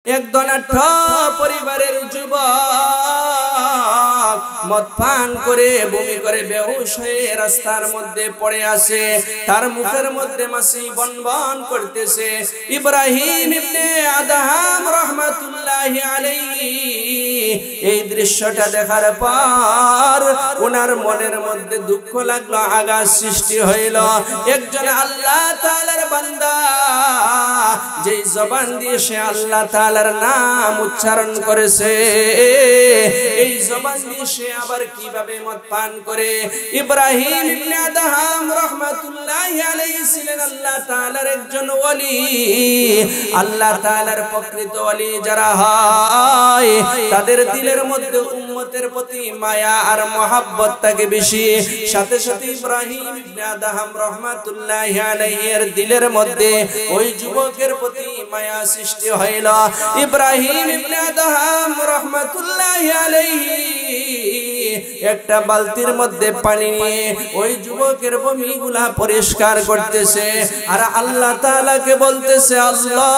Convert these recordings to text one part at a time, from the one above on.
এক ধনাঢ্য পরিবারের যুবক মদ পান করে বমি করে বেহুশ হয়ে রাস্তার মধ্যে পড়ে আছে, তার মুখের মধ্যে মাছি বনবন করতেছে। ইব্রাহিম ইবনে আদহাম রাহমাতুল্লাহি আলাইহি এই দৃশ্যটা দেখার পর ওনার মনের মধ্যে দুঃখ লাগলো, আঘাত সৃষ্টি হইল। একজন আল্লাহ তাআলার বান্দা যেই জবান দিয়ে সে আল্লাহ তাআলার নাম উচ্চারণ করেছে, এই জবান দিয়ে সে আবার কিভাবে মদ পান করে? ইব্রাহিম ইবনে আদহাম রাহমাতুল্লাহি আলাইহি ছিলেন আল্লাহ তাআলার একজন ওলি। আল্লাহ তাআলার প্রকৃত ওলি যারা হয় তাদের দিলের মধ্যে উম্মতের প্রতি মায়া আর মহব্বত থাকে বেশি। সাথে সাথে ইব্রাহিম ইবনে আদহাম রাহমাতুল্লাহি আলাইহি এর দিলের মধ্যে ওই যুবকের প্রতি মায়া সৃষ্টি হইল। ইব্রাহিম ইবনে আদহাম রাহমাতুল্লাহি আলাইহি একটা বালতির মধ্যে পানি নিয়ে ওই যুবকের বমিগুলা পরিষ্কার করতেছে আর আল্লাহ তাআলাকে বলতেছে, আল্লাহ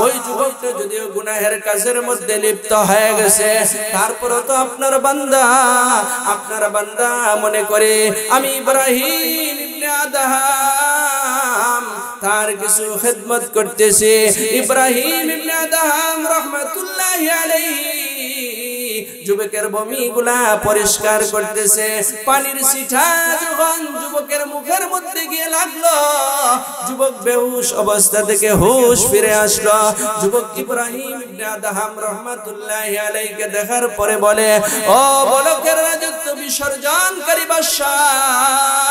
ওই যুবকটা যদিও গুনাহের কাজের মধ্যে লিপ্ত হয়ে গেছে, তারপরও তো আপনার বান্দা মনে করে আমি ইব্রাহিম ইবনে আদহাম তার কিছু খেদমত করতেছে। ইব্রাহিম ইবনে আদহাম রাহমাতুল্লাহি আলাইহি যুবকের বমিগুলা পরিষ্কার করতেছে। পানির ছিটা যখন যুবকের মুখের মধ্যে গিয়ে লাগলো, যুবক বেহুশ অবস্থা থেকে হুশ ফিরে আসলো। যুবক ইব্রাহিম ইবনে আদহাম রাহমাতুল্লাহি আলাইহিকে দেখার পরে বলে, ও বলকের রাজত্ব বিসর্জনকারী বাদশাহ,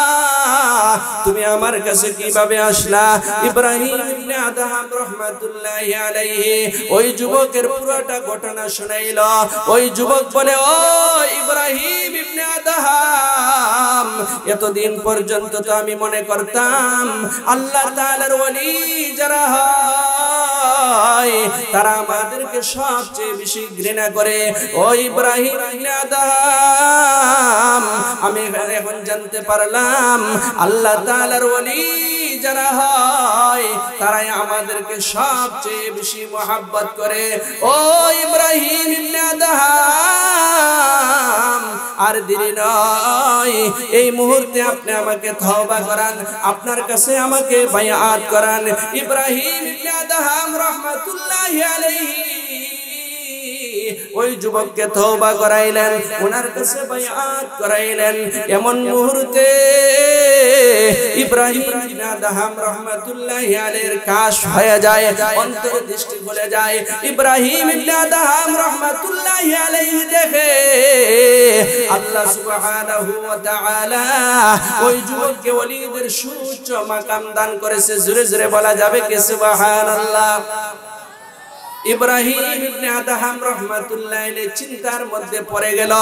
তুমি আমার কাছে কিভাবে আসলা? ইব্রাহিম ইবনে আদহাম রাহমাতুল্লাহি আলাইহি ওই যুবকের পুরোটা ঘটনা শুনাইল। ওই যুবক বলে, ও ইব্রাহিম ইবনে আদহাম, এতদিন পর্যন্ত তো আমি মনে করতাম আল্লাহ তাআলার ওলি যারা হয় তারা আমাদেরকে সবচেয়ে বেশি ঘৃণা করে। ও ইব্রাহিম ইবনে আদহাম, আমি এখন জানতে পারলাম আল্লাহ তাআলার ওলি যারা হয় তারাই আমাদেরকে সবচেয়ে বেশি মহব্বত করে। ও ইব্রাহিম ইবনে আদহাম, আর দেরি নয়, এই মুহূর্তে আপনি আমাকে তওবা করান, আপনার কাছে আমাকে বায়াত করান। ইব্রাহিম ইবনে আদহাম রাহমাতুল্লাহি আলাইহি ওই যুবককে তওবা করাইলেন, ওনার কাছে বায়াত করাইলেন। এমন মুহূর্তে ইব্রাহিম ইবনে আদহাম রাহমাতুল্লাহি আলাইহির কাশ হয়ে যায়, অন্তর্দৃষ্টি খুলে যায়। ইব্রাহিম ইবনে আদহাম রাহমাতুল্লাহি আলাইহি দেখে আল্লাহ সুবহানাহু ওয়া তাআলা ওই যুবককে ওলিদের সুউচ্চ মাকাম দান করেছে। জোরে জোরে বলা যাবে কি সুবহানাল্লাহ? ইব্রাহিম ইবনে আদহাম রাহমাতুল্লাহি আলাইহি চিন্তার মধ্যে পড়ে গেল।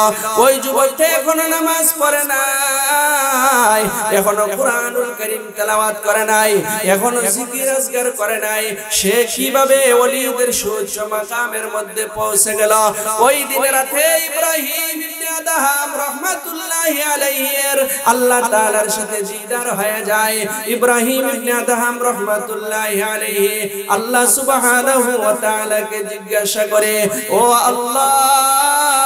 ওই যুবকটা এখনো নামাজ পড়ে নাই, এখনো কুরআনুল কারীম তেলাওয়াত করে নাই, এখনো জিকির আজকার করে নাই। সে কিভাবে ওলিদের সুউচ্চ মাকামের মধ্যে পৌঁছে গেল? ওই দিনের রাতে ইব্রাহিম ইবনে আদহাম রাহমাতুল্লাহি আলাইহি এর আল্লাহ তাআলার সাথে দিদার হয়ে যায়। ইব্রাহিম ইবনে আদহাম রাহমাতুল্লাহি আলাইহি আল্লাহ সুবহানাহু ওয়া তাআলা কে জিজ্ঞাসা করে, ও আল্লাহ,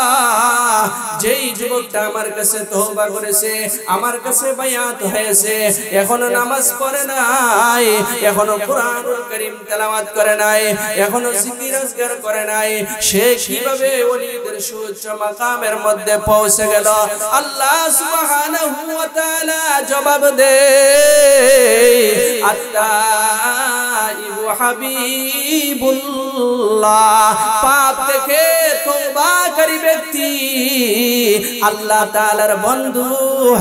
যেই যুবকটা আমার কাছে তওবা করেছে, আমার কাছে বায়াত হয়েছে, এখনো নামাজ পড়ে নাই, এখনো কুরআনুল কারীম তেলাওয়াত করে নাই, এখনো জিকির আজকার করে নাই, সে কিভাবে ওলিদের সুউচ্চ মাকামের মধ্যে পৌঁছে গেল? আল্লাহ সুবহানাহু ওয়া তাআলা জবাব দেয়, আত-তাইবু হাবিবুল্লাহ, পাপ থেকে তওবাকারী ব্যক্তি আল্লাহ তাআলার বন্ধু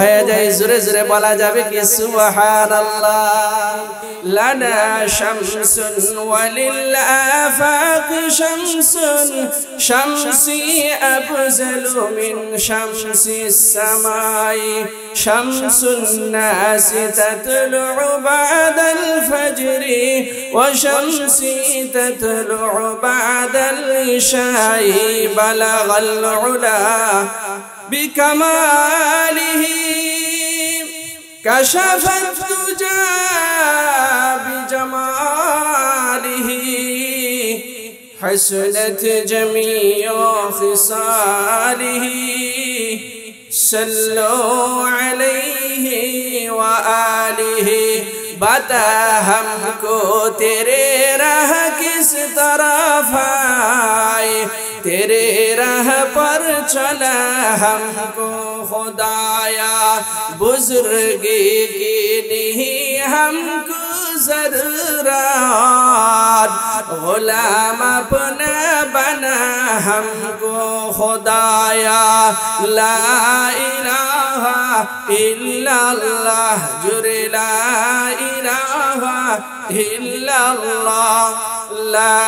হয়ে যায়। জোরে জোরে বলা যাবে কি সুবহানাল্লাহ? লানা শামসুন ওয়ালিল আফাকি শামসুন, শামসি আফজালু মিন শামসিস সামাই, শামসুন নাসি তাতলু বাদাল ফজরি ওয়া শামসি তাতলু বাদাল ইশাই, বালাগাল উলা বিকামালিহি কাশাফাত তুজা বিজামালিহি, حسنت جميع خصاله صلوا عليه وآله बता हमको तेरे राह किस तरफ आए तेरे राह पर चला हमको खुदाया बुजुर्गी की नहीं हमको जरूरत गुलाम अपना बना हमको खुदाया ला इलाहा इल्लल्लाह जुरे ला इलाहा इल्लल्लाह ला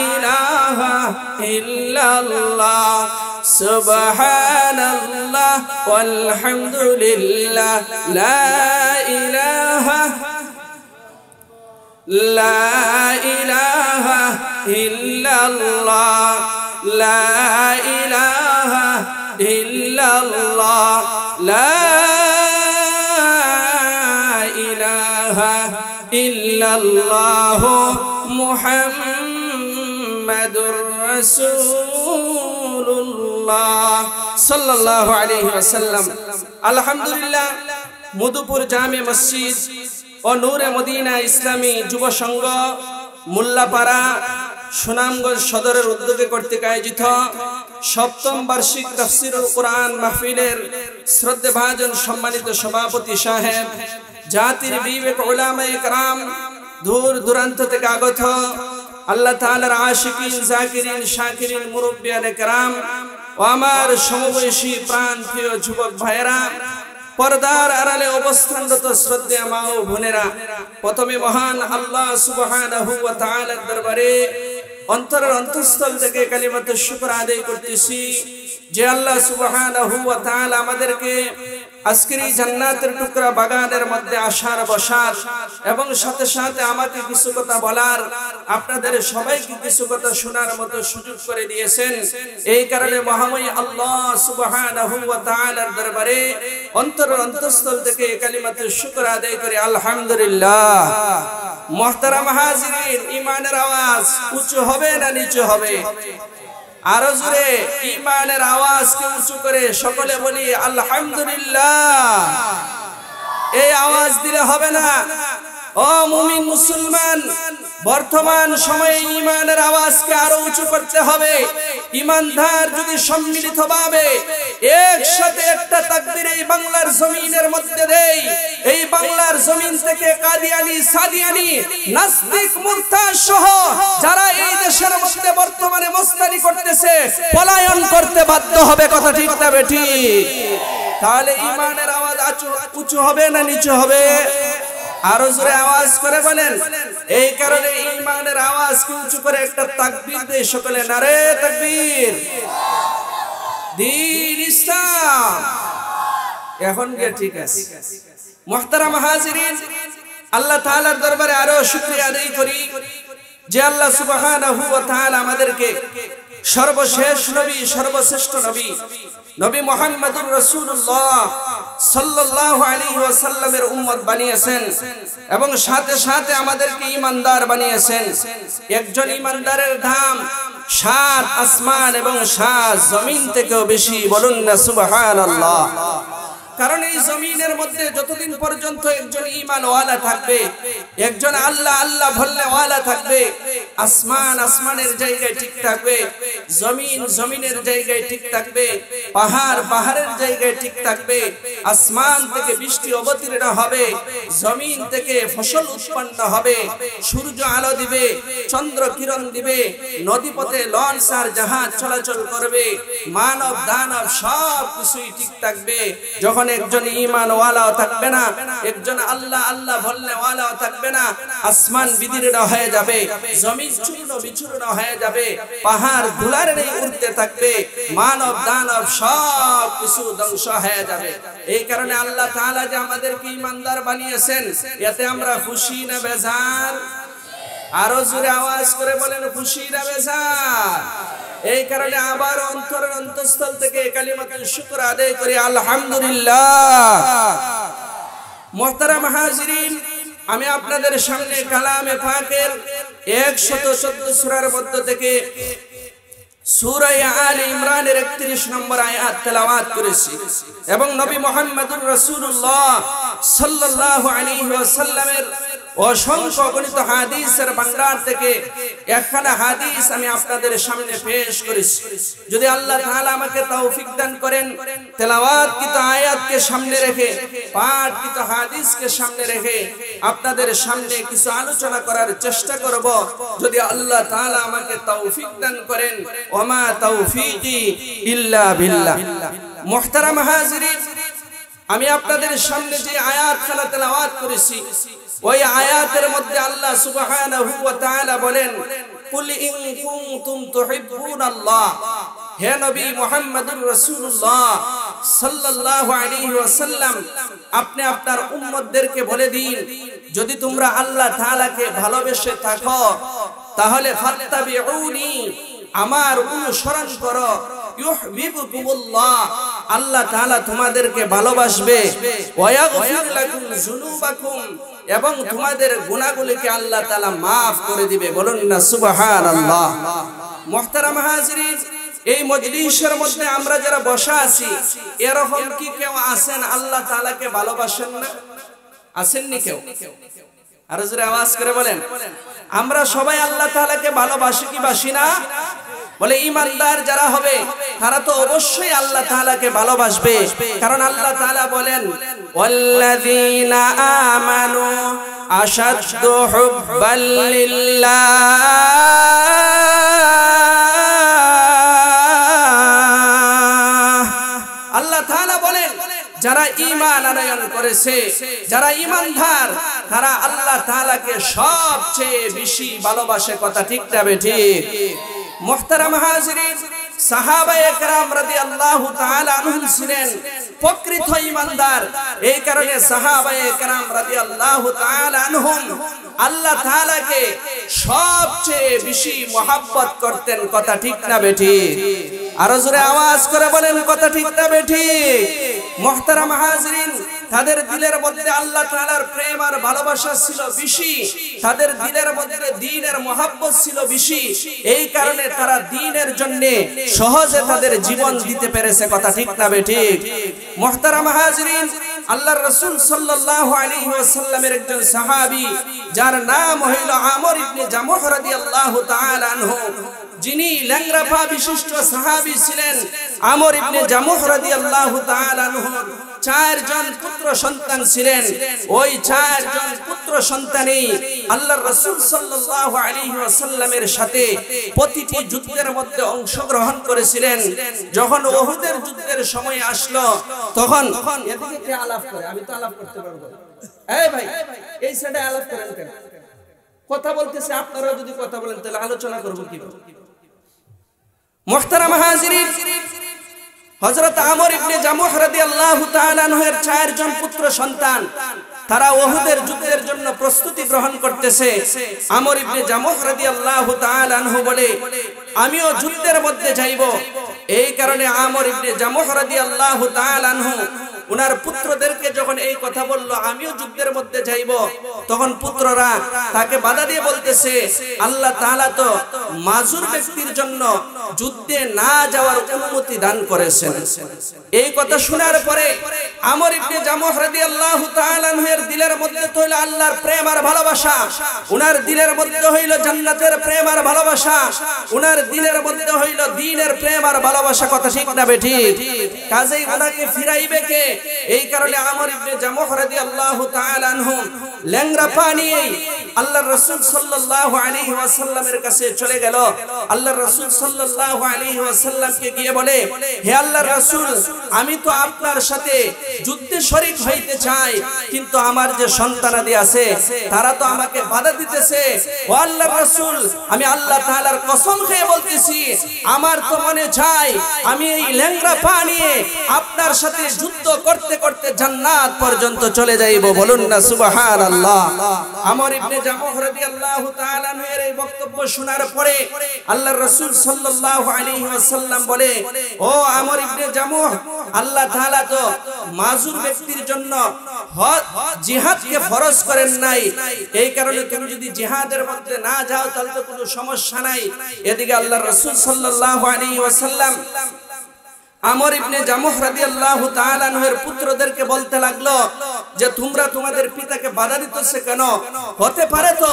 इलाहा इल्लल्लाह सुबहानल्लाह वल्हम्दुलिल्लाह ला इलाहा इल्लल्लाह ला इलाहा इल्लल्लाह ला इल्लल्लाह मुहम्मदुर रसूलुल्लाह सल्लल्लाहु अलैहि वसल्लम। अल्हम्दुलिल्लाह मधुपुर जामे मस्जिद और नूरे मदीना इस्लामी যুব সংঘ মোল্লাপাড়া সুনামগঞ্জ সদরের উদ্যোগে কর্তৃক আয়োজিত সপ্তম বার্ষিক তাফসীরুল কুরআন মাহফিলের শ্রদ্ধেভাজন সম্মানিত সভাপতি সাহেব, জাতির বিবেক উলামায়ে কেরাম, দূর দূরান্ত থেকে আগত আল্লাহ তাআলার আশিকিন জাকিরিন শাকিরিন মুরব্বিয়ানে কেরাম ও আমার সমবয়সী প্রাণপ্রিয় যুবক ভাইয়েরা, পর্দার আড়ালে অবস্থানরত শ্রদ্ধেয় মা ও বোনেরা, প্রথমে মহান আল্লাহ সুবহানাহু ওয়া তাআলার দরবারে অন্তরের অন্তঃস্থল থেকে কালিমাতুশ শুকর আদায় করতেছি যে আল্লাহ সুবহানাহু ওয়া তাআলা আমাদেরকে আজকের এই জান্নাতের টুকরা বাগানের মধ্যে আসার বসার এবং সাথে সাথে আমাকে কিছু কথা বলার, আপনাদের সবাইকে কিছু কথা শোনার মতো সুযোগ করে দিয়েছেন। এই কারণে মহাময়ী আল্লাহ সুবহানাহু ওয়া তাআলার দরবারে অন্তরের অন্তঃস্থল থেকে কালিমাতুশ শুকর আদায় করে আলহামদুলিল্লাহ। মুহতারাম হাজিরিন, ঈমানের আওয়াজ উঁচু হবে না নিচু হবে? আরো জোরে ঈমানের আওয়াজকে উঁচু করে সকলে বলি আলহামদুলিল্লাহ। এই আওয়াজ দিলে হবে না। ও মুমিন মুসলমান, বর্তমান সময়ে ঈমানের আওয়াজকে আরো উঁচু করতে হবে। ঈমানদার যদি সম্মিলিতভাবে একসাথে একটা তাকবীর এই বাংলার জমিনের মধ্যে দেই, এই বাংলার জমিন থেকে কাদিয়ানি সাদিয়ানি নাস্তিক মুরতাদ সহ যারা এই দেশের মধ্যে বর্তমানে মস্তানি করতেছে পলায়ন করতে বাধ্য হবে। কথা ঠিক না বেঠিক? তাহলে ঈমানের আওয়াজ উঁচু হবে না নিচু হবে? আরো জোরে আওয়াজ করে বলেন। এই কারণে ঈমানের আওয়াজকে উঁচু করে একটা তাকবীর দেই সকলে, নারে তাকবীর। দ্বীন ইসলাম। এখন কি ঠিক আছে? মুহতারাম হাজিরিন, আল্লাহ তাআলার দরবারে আরো শুকরিয়া আদায় করি যে আল্লাহ সুবহানাহু ওয়া তাআলা আমাদেরকে সর্বশেষ নবী, সর্বশ্রেষ্ঠ নবী নবী মুহাম্মদুর রাসূলুল্লাহ সাল্লাল্লাহু আলাইহি ওয়াসাল্লামের উম্মত বানিয়েছেন এবং সাথে সাথে আমাদেরকে ঈমানদার বানিয়েছেন। একজন ঈমানদারের দাম 7 আসমান এবং 7 জমিন থেকেও বেশি। বলুন না সুবহানাল্লাহ। কারণ এই জমিনের মধ্যে যতদিন পর্যন্ত একজন ঈমানওয়ালা থাকবে, একজন আল্লাহ আল্লাহ বললে ওয়ালা থাকবে, আসমান আসমানের জায়গায় ঠিক থাকবে, জমিন জমিনের জায়গায় ঠিক থাকবে, পাহাড় পাহাড়ের জায়গায় ঠিক থাকবে, আসমান থেকে বৃষ্টি অবতীর্ণ হবে, জমিন থেকে ফসল উৎপন্ন হবে, সূর্য আলো দিবে, চন্দ্র কিরণ দিবে, নদীপথে লঞ্চ আর জাহাজ চলাচল করবে, মানব দানব সব কিছুই ঠিক থাকবে। যখন একজন ঈমানওয়ালাও থাকবে না, একজন আল্লাহ আল্লাহ বললে ওয়ালাও থাকবে না, আসমান বিদীর্ণ হয়ে যাবে, জমিন চূর্ণ বিচূর্ণ হয়ে যাবে, পাহাড় ধুলার নেই উড়তে থাকবে, মানব দানব সব কিছু ধ্বংস হয়ে যাবে। এই কারণে আল্লাহ তাআলা যে আমাদেরকে ঈমানদার বানিয়েছেন, এতে আমরা খুশি না বেজার? আরো জোরে আওয়াজ করে বলেন, খুশি না বেজার? এই কারণে আবার অন্তরের অন্তঃস্থল থেকে কালিমাতুশ শুকর আদায় করি আলহামদুলিল্লাহ। মুহতারাম হাজিরিন, আমি আপনাদের সামনে কালামে পাকের 114 সূরার মধ্য থেকে সূরা আলে ইমরানের 31 নম্বর আয়াত তেলাওয়াত করেছি এবং নবী মুহাম্মদুর রাসূলুল্লাহ সাল্লাল্লাহু আলাইহি ওয়াসাল্লামের অসংখ্য অগণিত হাদিসের ভান্ডার থেকে একখানা হাদিস আমি আপনাদের সামনে পেশ করেছি। যদি আল্লাহ তাআলা আমাকে তৌফিক দান করেন, তেলাওয়াতকৃত আয়াতকে সামনে রেখে, পাঠকৃত হাদিসকে সামনে রেখে আপনাদের সামনে কিছু আলোচনা করার চেষ্টা করব। যদি আল্লাহ তাআলা আমাকে তৌফিক দান করেন, ওমা তৌফিকি ইল্লা বিল্লাহ। মুহতারাম হাজিরিন, আমি আপনাদের সামনে যে আয়াতখানা তেলাওয়াত করেছি, ওই আয়াতের মধ্যে আল্লাহ সুবহানাহু ওয়া তাআলা বলেন, কুল ইন কুনতুম তুহিব্বুনাল্লাহ, হে নবী মুহাম্মদুর রাসূলুল্লাহ সাল্লাল্লাহু আলাইহি ওয়াসাল্লাম, আপনি আপনার উম্মতদেরকে বলে দিন, যদি তোমরা আল্লাহ তাআলাকে ভালোবেসে থাকো তাহলে ফাত্তাবিউনি, আমার অনুসরণ করো, ইউহিব্বুকুমুল্লাহ, আল্লাহ তাআলা তোমাদেরকে ভালোবাসবে, ওয়া ইয়াগফির লাকুম যুনুবাকুম, এবং তোমাদের গুনাহগুলোকে আল্লাহ তাআলা maaf করে দিবে। বলুন না সুবহানাল্লাহ। মুহতারাম হাজিরিন, এই মজলিসের মধ্যে আমরা যারা বসা আছি, এরকম কি কেউ আছেন আল্লাহ তাআলাকে ভালোবাসেন না? আছেননি কেউ? আর জোরে আওয়াজ করে বলেন, আমরা সবাই আল্লাহ তাআলাকে ভালোবাসি কি বাসি না? বলে ঈমানদার যারা হবে তারা তো অবশ্যই আল্লাহ তাআলাকে ভালোবাসবে, কারণ আল্লাহ তাআলা বলেন, ওয়াল্লাযীনা আমানু আশাদ্দু হুব্বাল লিল্লাহ। আল্লাহ তাআলা বলেন, যারা ঈমান আনয়ন করেছে, যারা ঈমানদার, তারা আল্লাহ তাআলাকে সবচেয়ে বেশি ভালোবাসে। কথা ঠিক না বেঠিক? মুহতারাম হাজিরিন, সাহাবায়ে কেরাম রাদিয়াল্লাহু তাআলা আনহুম ছিলেন প্রকৃত ঈমানদার। এই কারণে সাহাবায়ে কেরাম রাদিয়াল্লাহু তাআলা আনহুম আল্লাহ তাআলাকে সবচেয়ে বেশি মহব্বত করতেন। কথা ঠিক না বেঠিক? আরো জোরে আওয়াজ করে বলেন, কথা ঠিক না বেঠিক? মুহতারাম হাজিরিন, তাদের দিলের মধ্যে আল্লাহ তাআলার প্রেম আর ভালোবাসা ছিল বেশি, তাদের দিলের মধ্যে দ্বীনের মহব্বত ছিল বেশি। এই কারণে তারা দ্বীনের জন্য সহজে তাদের জীবন দিতে পেরেছে। কথা ঠিক না বেঠিক? মুহতারাম হাজিরিন, আল্লাহর রাসূল সাল্লাল্লাহু আলাইহি ওয়াসাল্লামের একজন সাহাবী, যার নাম হইল আমর ইবনে জামুহ রাদিয়াল্লাহু তাআলা আনহু, যিনি ল্যাংড়া বিশিষ্ট সাহাবী ছিলেন। আমর ইবনে জামুহ রাদিয়াল্লাহু তাআলা আনহু 4 জন পুত্র সন্তান ছিলেন। ওই 4 জন পুত্র সন্তানই আল্লাহর রাসূল সাল্লাল্লাহু আলাইহি ওয়াসাল্লামের সাথে প্রতিটি যুদ্ধের মধ্যে অংশগ্রহণ করেছিলেন। যখন উহুদের যুদ্ধের সময় আসলো, তখন এদিকে কে আলাপ করে? আমি তো আলাপ করতে পারবো না। এই ভাই, এই সাইডে আলাপ করেন কেন? কথা বলতেছে, আপনারা যদি কথা বলেন তাহলে আলোচনা করব কিভাবে? মুহতারাম হাজিরিন, হযরত আমর ইবনে জামুহ রাদিয়াল্লাহু তাআলা আনহুর 4 জন পুত্র সন্তান, তারা উহুদের যুদ্ধের জন্য প্রস্তুতি গ্রহণ করতেছে। আমর ইবনে জামুহ রাদিয়াল্লাহু তাআলা আনহু বলে, আমিও যুদ্ধের মধ্যে যাইব। এই কারণে আমর ইবনে জামুহ রাদিয়াল্লাহু তাআলা আনহু উনার পুত্রদেরকে যখন এই কথা বলল, আমিও যুদ্ধের মধ্যে যাইব, তখন পুত্ররা তাকে বাধা দিয়ে বলতেছে, আল্লাহ তাআলা তো মাজুর ব্যক্তির জন্য যুদ্ধে না যাওয়ার অনুমতি দান করেছেন। এই কথা শোনার পরে আমর ইবনে জামুহ রাদিয়াল্লাহু তাআলা আনহুর দিলের মধ্যে তো হইল আল্লাহর প্রেম আর ভালোবাসা, উনার দিলের মধ্যে হইল জান্নাতের প্রেম আর ভালোবাসা, উনার দিলের মধ্যে হইল দ্বীনের প্রেম আর ভালোবাসা। কথা ঠিক না বেঠিক? কাজেই উনাকে ফিরাইবে কে? এই কারণে আমর ইবনে জামুহ রাদিয়াল্লাহু তাআলা আনহু ল্যাংড়া পা নিয়ে আল্লাহর রাসূল সাল্লাল্লাহু আলাইহি ওয়াসাল্লামের কাছে চলে গেল। আল্লাহর রাসূল সাল্লাল্লাহু আলাইহি ওয়াসাল্লামকে গিয়ে বলে, হে আল্লাহর রাসূল, আমি তো আপনার সাথে যুদ্ধে শরীক হইতে চাই, কিন্তু আমার যে সন্তানাদি আছে তারা তো আমাকে বাধা দিতেছে। ও আল্লাহর রাসূল, আমি আল্লাহ তাআলার কসম খেয়ে বলতেছি, আমার তো মনে চাই আমি এই ল্যাংড়া পা নিয়ে আপনার সাথে যুদ্ধ করতে করতে জান্নাত পর্যন্ত চলে যাইব। বলুন না সুবহানাল্লাহ। আমর ইবনে জামুহ রাদিয়াল্লাহু তাআলা আনহুর এই বক্তব্য শোনার পরে আল্লাহর রাসূল সাল্লাল্লাহু আলাইহি ওয়াসাল্লাম বলে, ও আমর ইবনে জামুহ, আল্লাহ তাআলা তো মাজুর ব্যক্তির জন্য জিহাদকে ফরজ করেন নাই। এই কারণে তুমি যদি জিহাদের মধ্যে না যাও তাহলে তো কোনো সমস্যা নাই। এদিকে আল্লাহর রাসূল সাল্লাল্লাহু আলাইহি ওয়াসাল্লাম আমর ইবনে জামুহ রাদিয়াল্লাহু তাআলা আনহুর পুত্রদেরকে বলতে লাগলো যে তোমরা তোমাদের পিতাকে বাধা দিতেছে কেন? হতে পারে তো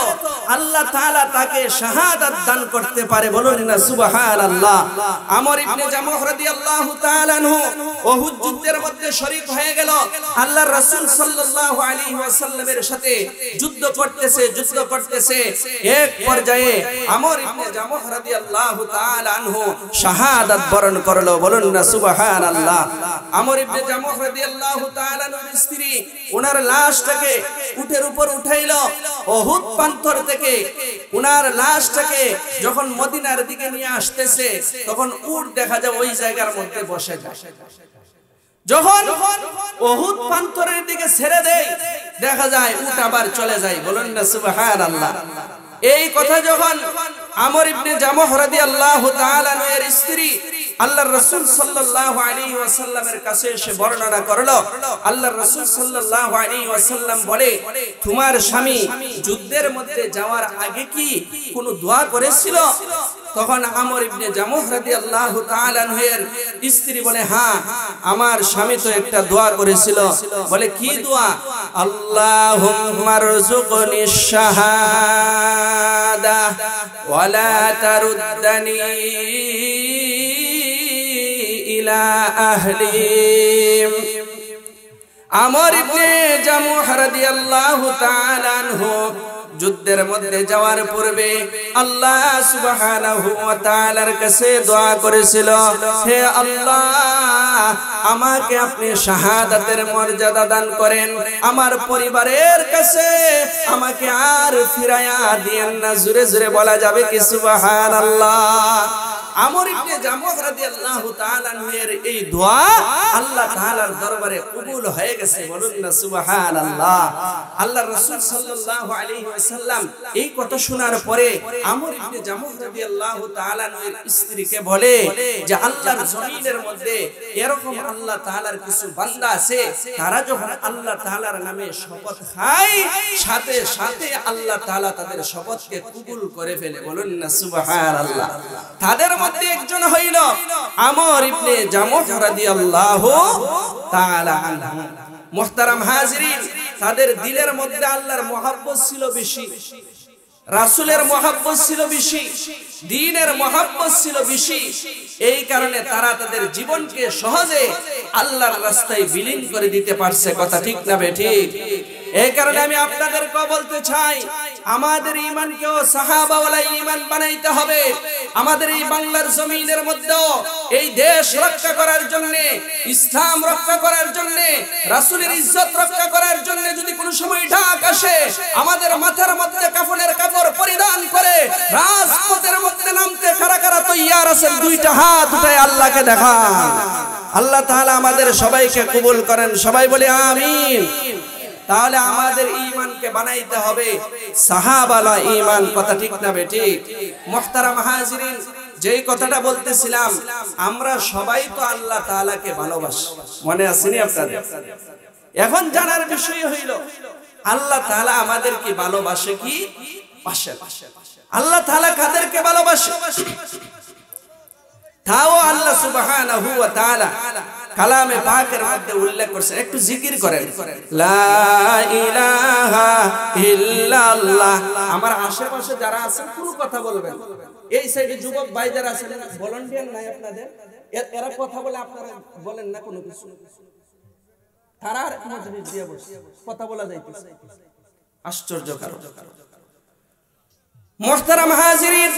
আল্লাহ তাআলা তাকে শাহাদাত দান করতে পারে, বলুন না সুবহানাল্লাহ। আমর ইবনে জামুহ রাদিয়াল্লাহু তাআলা আনহু উহুদ যুদ্ধের মধ্যে শরীক হয়ে গেল। আল্লাহর রাসূল সাল্লাল্লাহু আলাইহি ওয়াসাল্লামের সাথে যুদ্ধ করতেছে। এক পর্যায়ে আমর ইবনে জামুহ রাদিয়াল্লাহু তাআলা আনহু শাহাদাত বরণ করলো, বলুন না সুবহানাল্লাহ। আমর ইবনে জামুহ রাদিয়াল্লাহু তাআলা আনহুর স্ত্রী ওনার লাশটাকে উটের উপর উঠাইলো। উহুদ প্রান্তর থেকে ওনার লাশটাকে যখন মদিনার দিকে নিয়ে আসতেছে তখন উট দেখা যায় ওই জায়গার মধ্যে বসে যায়। যখন উহুদ প্রান্তরের দিকে ছেড়ে দেয় দেখা যায় উট আবার চলে যায়, বলুন না সুবহানাল্লাহ। এই কথা যখন আমর ইবনে জামুহ রাদিয়াল্লাহু তাআলা আনহুর স্ত্রী আল্লাহর রাসূল সাল্লাল্লাহু আলাইহি ওয়াসাল্লামের কাছে এসে বর্ণনা করলো, আল্লাহর রাসূল সাল্লাল্লাহু আলাইহি ওয়াসাল্লাম বলে তোমার স্বামী যুদ্ধের মধ্যে যাওয়ার আগে কি কোনো দোয়া করেছিল? তখন আমর ইবনে জামুহ রাদিয়াল্লাহু তাআলা আনহুর স্ত্রী বলে হ্যাঁ, আমার স্বামী তো একটা দোয়া করেছিল। বলে কি দোয়া? আল্লাহুম্মা রযুকনি শাহাদা ওয়া লা তারুদ্দানি ইলা আহলি। আমর ইবনে জামুহ রাদিয়াল্লাহু তাআলা আনহু যুদ্ধের মধ্যে যাওয়ার পূর্বে আল্লাহ সুবহানাহু ওয়া তাআলার কাছে দোয়া করেছিল, হে আল্লাহ আমাকে আপনি শাহাদাতের মর্যাদা দান করেন, আমার পরিবারের কাছে আমাকে আর ফিরায়া দিয়েন না। জোরে জোরে বলা যাবে কি সুবহানাল্লাহ। আমর ইবনে জামুহ রাদিয়াল্লাহু তাআলা আনহুর এই দোয়া আল্লাহ তাআলার দরবারে কবুল হয়ে গেছে, বলুন না সুবহানাল্লাহ। আল্লাহর রাসূল সাল্লাল্লাহু আলাইহি ওয়াসাল্লাম এই কথা শোনার পরে আমর ইবনে জামুহ রাদিয়াল্লাহু তাআলা আনহুর স্ত্রীকে বলে যে আল্লাহর জমিনের মধ্যে এরকম আল্লাহ তাআলার কিছু বান্দা আছে তারা যখন আল্লাহ তাআলার নামে শপথ খায় সাথে সাথে আল্লাহ তাআলা তাদের শপথকে কবুল করে ফেলে, বলুন না সুবহানাল্লাহ। তাদের মধ্যে একজন হইল আমর ইবনে জামুহ রাদিয়াল্লাহু তাআলা আনহু। মুহতারাম হাজিরিন, তাদের দিলের মধ্যে আল্লাহর মহব্বত ছিল বেশি, রাসূলের মহব্বত ছিল বেশি, দ্বীনের মহব্বত ছিল বেশি। এই কারণে তারা তাদের জীবনকে সহজে আল্লাহর রাস্তায় বিলীন করে দিতে পারছে। কথা ঠিক না বেঠিক? এই কারণে আমি আপনাদেরকে বলতে চাই আমাদের ঈমানকেও সাহাবাওয়ালা ঈমান বানাইতে হবে। আমাদের এই বাংলার জমিনের মধ্যে এই দেশ রক্ষা করার জন্য, ইসলাম রক্ষা করার জন্য, রাসূলের ইজ্জত রক্ষা করার জন্য যদি কোনো সময় ডাক আসে আমাদের মাথার মধ্যে কাফনের কাপড় পরিধান করে রাজপথের মধ্যে নামতে কারা কারা তৈয়ার আছেন? দুইটা হাত উঠায় আল্লাহকে দেখান। আল্লাহ তাআলা আমাদের সবাইকে কবুল করেন, সবাই বলে আমিন। তাহলে আমাদের ঈমানকে বানাইতে হবে সাহাবালা ঈমান। কথা ঠিক না বেঠিক? মুহতারাম হাজিরিন, যেই কথাটা বলতেছিলাম আমরা সবাই তো আল্লাহ তাআলাকে ভালোবাসি, মনে আসেনি আপনাদের? এখন জানার বিষয় হইল আল্লাহ তাআলা আমাদেরকে ভালোবাসে কি বাসে? আল্লাহ তাআলা কাদেরকে ভালোবাসে? তাও আল্লাহ সুবহানাহু ওয়া তাআলা কালামে পাকের মধ্যে উল্লেখ করেছেন। একটু জিকির করেন, লা ইলাহা ইল্লাল্লাহ। আমার আশেপাশে যারা আছেন কোনো কথা বলবেন। এই সাইডে যুবক ভাই যারা আছেন ভলান্টিয়ার নাই আপনাদের, এরা কথা বলে আপনারা বলেন না কোনো কিছু, তারা মজলিস দিয়ে বসে কথা বলা যাইতেছে। আশ্চর্য কারণ। মুহতারাম হাজিরিন,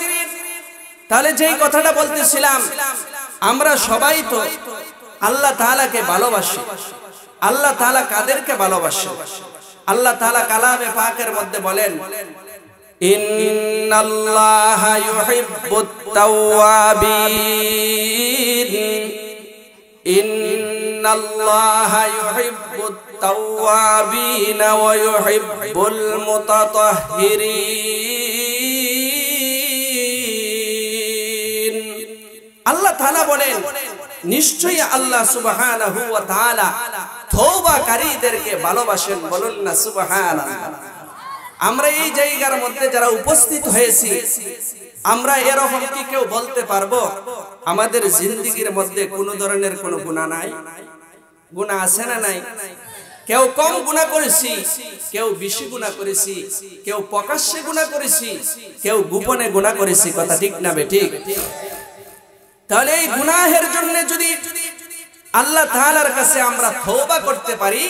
তাহলে যেই কথাটা বলতেছিলাম আমরা সবাই তো আল্লাহ তাআলাকে ভালোবাসি। আল্লাহ তাআলা কাদেরকে ভালোবাসে? আল্লাহ তাআলা কালামে পাকের মধ্যে বলেন, ইন্নাল্লাহা ইউহিব্বুত তাওয়াবিন, ইন্নাল্লাহা ইউহিব্বুত তাওয়াবিন ওয়া ইউহিব্বুল মুতাতাহহিরিন। আল্লাহ তাআলা বলেন নিশ্চয়ই আল্লাহ সুবহানাহু ওয়া তাআলা তওবাকারীদেরকে ভালোবাসেন, বলুন না সুবহানাল্লাহ। আমরা এই জায়গার মধ্যে যারা উপস্থিত হয়েছি, আমরা এরকম কি কেউ বলতে পারবো আমাদের জিন্দেগির মধ্যে কোনো ধরনের কোনো গুনাহ নাই? গুনাহ আছে না নাই? কেউ কম গুনাহ করেছি, কেউ বেশি গুনাহ করেছি, কেউ প্রকাশ্যে গুনাহ করেছি, কেউ গোপনে গুনাহ করেছি, কথা ঠিক না বেঠিক? তাহলে এই গুনাহের জন্য যদি আল্লাহ তাআলার কাছে আমরা তওবা করতে পারি,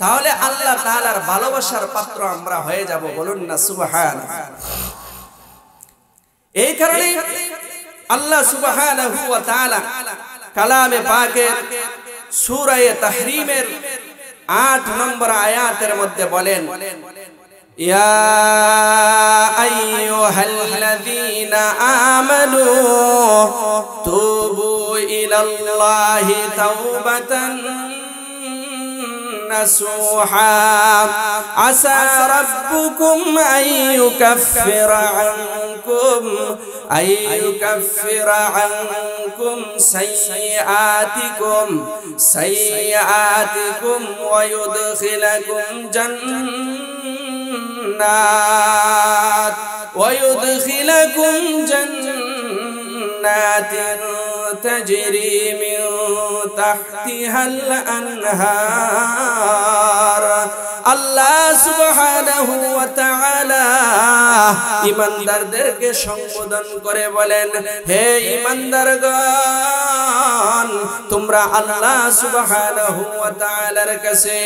তাহলে আল্লাহ তাআলার ভালোবাসার পাত্র আমরা হয়ে যাব, বলুন না সুবহানাল্লাহ। এই কারণে আল্লাহ সুবহানাহু ওয়া তাআলা কালামে পাকের সূরা তাহরীমের 8 নম্বর আয়াতের মধ্যে বলেন, ইয়া আইয়ুহাল্লাযীনা আমানু তুবু ইলাল্লাহি তাওবাতান নাসুহা আসা রাব্বুকুম আইয়ুকাফিরা আনকুম সাইয়্যাতিকুম ওয়া ইউদখিলাকুম জান্নাতিন তাজরি মিন তাহতিহাল আনহার। আল্লাহ সুবহানাহু ওয়া তাআলা ঈমানদারদেরকে সম্বোধন করে বলেন, হে ঈমানদারগণ, তোমরা আল্লাহ সুবহানাহু ওয়া তাআলার কাছে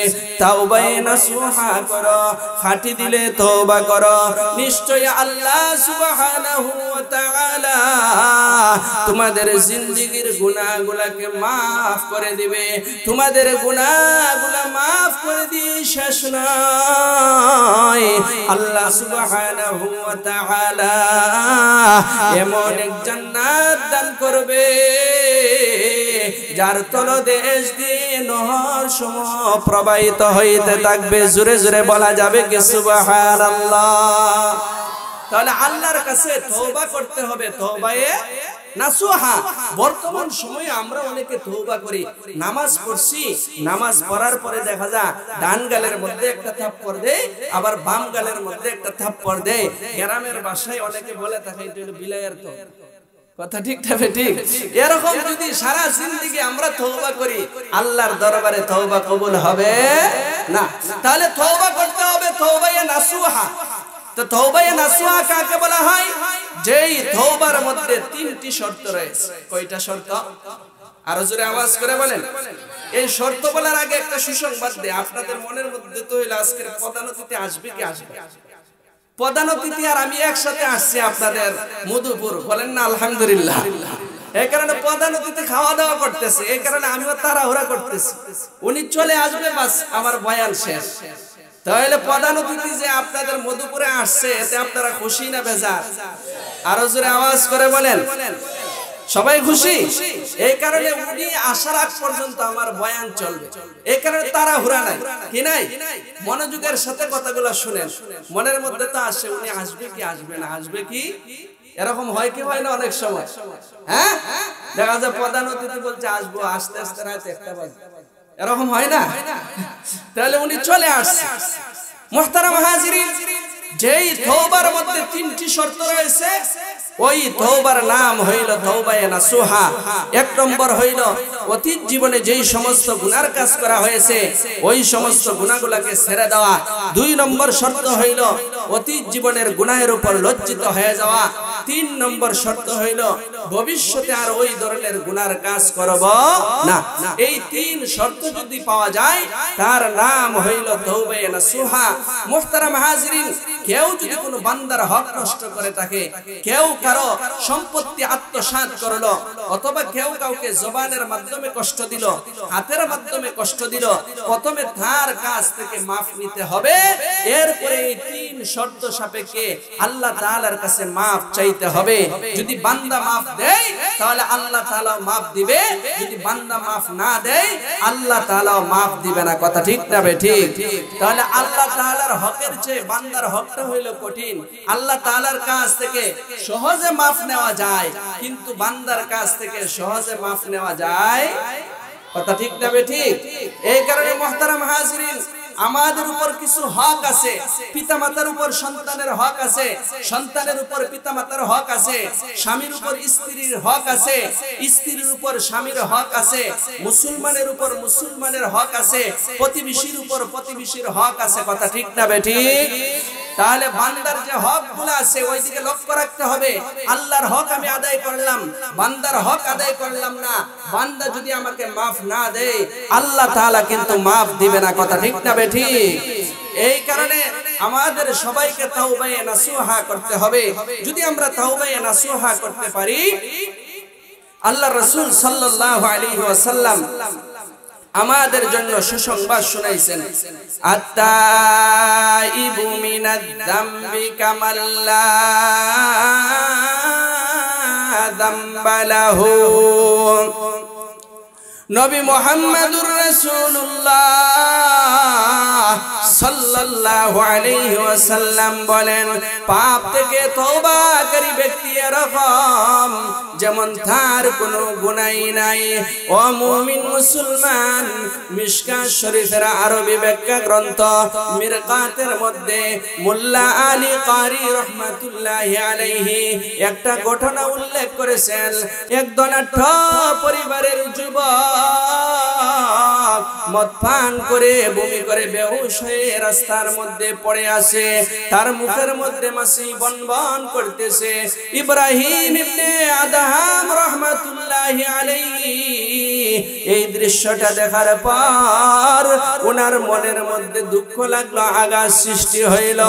তাওবায়ে নাসুহা করো, খাঁটি দিলে তওবা করো। নিশ্চয়ই আল্লাহ সুবহানাহু ওয়া তাআলা তোমাদের জিন্দেগীর গুনাহগুলোকে maaf করে দিবে। তোমাদের গুনাহগুলো maaf করে দিয়ে শেষ নয়, আল্লাহ সুবহানাহু ওয়া তাআলা এমন এক জান্নাত দান করবে যার তলদেশ দিয়ে নহর সমূহ প্রবাহিত হইতে থাকবে। জোরে জোরে বলা যাবে কি সুবহানাল্লাহ? তাহলে আল্লাহর কাছে তওবা করতে হবে, তওবায়ে নাসুহা। বর্তমান সময়ে আমরা অনেকে তওবা করি, নামাজ পড়ছি, নামাজ পড়ার পরে দেখা যায় ডান গালের মধ্যে একটা থাপ্পড় দেয়, আবার বাম গালের মধ্যে একটা থাপ্পড় দেয়। গ্রামের ভাষায় অনেকে বলে থাকে এটা হলো বিলায়ের তো, কথা ঠিক থাকে ঠিক। এরকম যদি সারা জিন্দেগি আমরা তওবা করি, আল্লাহর দরবারে তওবা কবুল হবে না। তাহলে তওবা করতে হবে তওবায়ে নাসুহা। তো তওবায়ে নাসুহা কাকে বলা হয়? যেই তওবার মধ্যে 3টি শর্ত রয়েছে। কয়টা শর্ত? আরো জোরে আওয়াজ করে বলেন। এই শর্ত বলার আগে একটা সুসংবাদ দেই, আপনাদের মনের মধ্যে তো হইলো আজকের প্রধান অতিথি আসবে কি আসবে? প্রধান অতিথি আর আমি একসাথে আসছি আপনাদের মধুপুর, বলেন না আলহামদুলিল্লাহ। এই কারণে প্রধান অতিথি খাওয়া দাওয়া করতেছে, এই কারণে আমিও তাড়াহুড়া করতেছি। উনি চলে আসবে, বাস আমার বয়ান শেষ। তাহলে প্রধান অতিথি যে আপনাদের মধুপুরে আসছে, এতে আপনারা খুশি না বেজার? আরো জোরে আওয়াজ করে বলেন। সবাই খুশি? এই কারণে উনি আসার আগ পর্যন্ত আমার বয়ান চলবে। এই কারণে তাড়াহুড়া নাই, কি নাই, মনোযোগের সাথে কথাগুলো শুনেন। মনের মধ্যে তো আসে উনি আসবে কি আসবে না, আসবে কি, এরকম হয় কি হয় না অনেক সময়? হ্যাঁ, দেখা যায় প্রধান অতিথি বলছে আসবো, আস্তে আস্তে রাত 1টা বাজে, এরকম হয় না? তাহলে উনি চলে আসছে। মুহতারাম হাজিরিন, যেই তওবার মধ্যে 3টি শর্ত রয়েছে, ওই তওবার নাম হইল তওবায়ে নাসুহা। 1 নম্বর হইল অতীত জীবনে যেই সমস্ত গুনার কাজ করা হয়েছে ওই সমস্ত গুনাহগুলোকে ছেড়ে দেওয়া। 2 নম্বর শর্ত হইল অতীত জীবনের গুনাহের উপর লজ্জিত হয়ে যাওয়া। 3 নম্বর শর্ত হইল ভবিষ্যতে আর ওই ধরনের গুনার কাজ করব না। এই 3 শর্ত যদি পাওয়া যায় তার নাম হইল তওবায়ে নাসুহা। মুহতারাম হাজিরিন, কেউ যদি কোনো বান্দার হক নষ্ট করে থাকে, কেউ কারো সম্পত্তি আত্মসাৎ করলো, অথবা কেউ কাউকে জবানের মাধ্যমে কষ্ট দিল, হাতের মাধ্যমে কষ্ট দিল, প্রথমে তার কাছ থেকে মাফ নিতে হবে। এরপরে এই 3 শর্ত সাপেক্ষে আল্লাহ তাআলার কাছে মাফ চাইতে হবে। যদি বান্দা মাফ দেয় তাহলে আল্লাহ তাআলা মাফ দিবে, যদি বান্দা মাফ না দেয় আল্লাহ তাআলা মাফ দিবে না, কথা ঠিক না বে ঠিক? তাহলে আল্লাহ তাআলার হকের চেয়ে বান্দার হকটা হইল কঠিন। আল্লাহ তাআলার কাছ থেকে সহজে মাফ নেওয়া যায়, কিন্তু বান্দার কাছ থেকে সহজে মাফ নেওয়া যায়। কথা ঠিক না বেঠিক? এই কারণে মুহতারাম হাজিরিন, আমাদের উপর কিছু হক আছে, পিতামাতার উপর সন্তানের হক আছে, সন্তানের উপর পিতামাতার হক আছে, স্বামীর উপর স্ত্রীর হক আছে, স্ত্রীর উপর স্বামীর হক আছে, মুসলমানের উপর মুসলমানের হক আছে, প্রতিবেশীর উপর প্রতিবেশীর হক আছে। কথা ঠিক না বেঠিক? তাহলে বান্দার যে হকগুলো আছে ওইদিকে লক্ষ্য রাখতে হবে। আল্লাহর হক আমি আদায় করলাম, বান্দার হক আদায় করলাম না, বান্দা যদি আমাকে মাফ না দেয় আল্লাহ তাআলা কিন্তু মাফ দিবে না। কথা ঠিক না বেঠিক? এই কারণে আমাদের সবাইকে তাওবায়ে নাসুহা করতে হবে। যদি আমরা তাওবায়ে নাসুহা করতে পারি, আল্লাহ রাসূল সাল্লাল্লাহু আলাইহি ওয়াসাল্লাম আমাদের জন্য সুসংবাদ শুনাইছেন, আত-তাইবু মিনাদ যামবি কামাল্লা যামবা লাহু। নবী মুহাম্মদুর রাসূলুল্লাহ সাল্লাল্লাহু আলাইহি ওয়াসাল্লাম বলেন, পাপ থেকে তওবাকারী ব্যক্তি এরকম যেমন তার কোনো গুনাহ নাই। ও মুমিন মুসলমান, মিশকাত শরীফের আরবি ব্যাখ্যা গ্রন্থ মিরকাতের মধ্যে মোল্লা আলী কারি রাহমাতুল্লাহি আলাইহি একটা ঘটনা উল্লেখ করেছেন। এক ধনাঢ্য পরিবারের যুবক মদ পান করে বমি করে বেহুশ হয়ে রাস্তার মধ্যে পড়ে আছে, তার মুখের মধ্যে মাছি বনবন করতেছে। ইব্রাহিম ইবনে আদহাম রাহমাতুল্লাহি আলাইহি এই দৃশ্যটা দেখার পর ওনার মনের মধ্যে দুঃখ লাগলো, আঘাত সৃষ্টি হইল।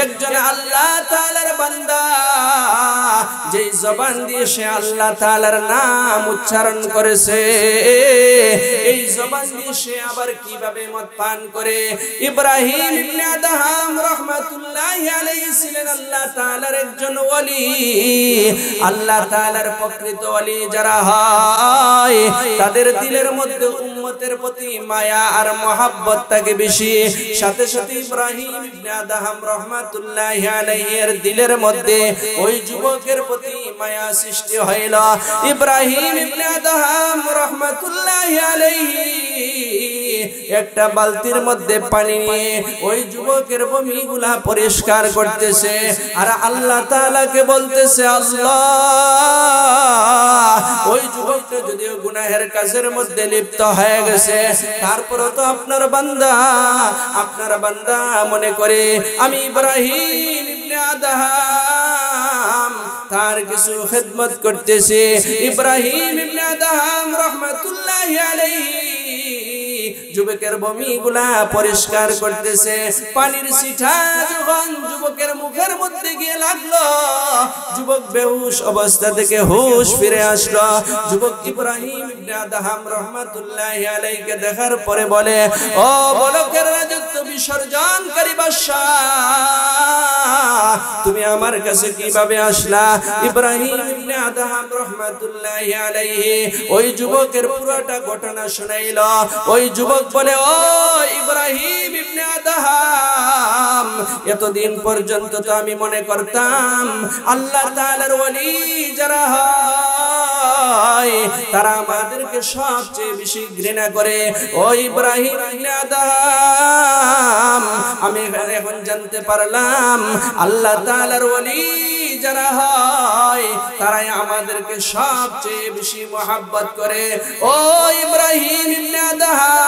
একজন আল্লাহ তাআলার বান্দা যেই জবান দিয়ে সে আল্লাহ তাআলার নাম উচ্চারণ করেছে, এই জবান দিয়ে সে আবার কিভাবে মদ পান করে। ইব্রাহিম ইবনে আদহাম রাহমাতুল্লাহি আলাইহি ছিলেন আল্লাহ তাআলার একজন ওলি। আল্লাহ তাআলার প্রকৃত ওলি যারা হয় তাদের দিলের মধ্যে উম্মতের প্রতি মায়া আর মহব্বত থাকে বেশি। সাথে সাথে ইব্রাহিম ইবনে আদহাম রাহমাতুল্লাহি আলাইহি এর দিলের মধ্যে ওই যুবকের প্রতি মায়া সৃষ্টি হইল। ইব্রাহিম ইবনে আদহাম রাহমাতুল্লাহি আলাইহি একটা বালতির মধ্যে পানি নিয়ে ওই যুবকের বমিগুলা পরিষ্কার করতেছে আর আল্লাহ তাআলাকে বলতেছে, আল্লাহ, ওই যুবকটা যদিও গুনাহের কাজের মধ্যে লিপ্ত হয়ে গেছে, তারপরও তো আপনার বান্দা মনে করে আমি ইব্রাহিম ইবনে আদহাম তার কিছু খিদমত করতেছে। ইব্রাহিম ইবনে আদহাম রাহমাতুল্লাহি আলাইহি যুবকের বমিগুলা পরিষ্কার করতেছে। পানির ছিটা যখন যুবকের মুখের মধ্যে গিয়ে লাগলো, যুবক বেহুশ অবস্থা থেকে হুশ ফিরে আসলো। যুবক ইব্রাহিম ইবনে আদহাম রাহমাতুল্লাহি আলাইহিকে দেখার পরে বলে, ও বলকের রাজত্ব বিসর্জনকারী বাদশাহ, তুমি আমার কাছে কিভাবে আসলা? ইব্রাহিম ইবনে আদহাম রাহমাতুল্লাহি আলাইহি ওই যুবকের পুরোটা ঘটনা শুনাইল। ওই যুবক বলে, ও ইব্রাহিম ইবনে আদহাম, এতদিন পর্যন্ত তো আমি মনে করতাম আল্লাহ তাআলার ওলি যারা হয় তারা আমাদেরকে সবচেয়ে বেশি ঘৃণা করে। ও ইব্রাহিম ইবনে আদহাম, আমি এখন জানতে পারলাম আল্লাহ তাআলার ওলি যারা হয় তারাই আমাদেরকে সবচেয়ে বেশি মহব্বত করে। ও ইব্রাহিম ইবনে আদহাম,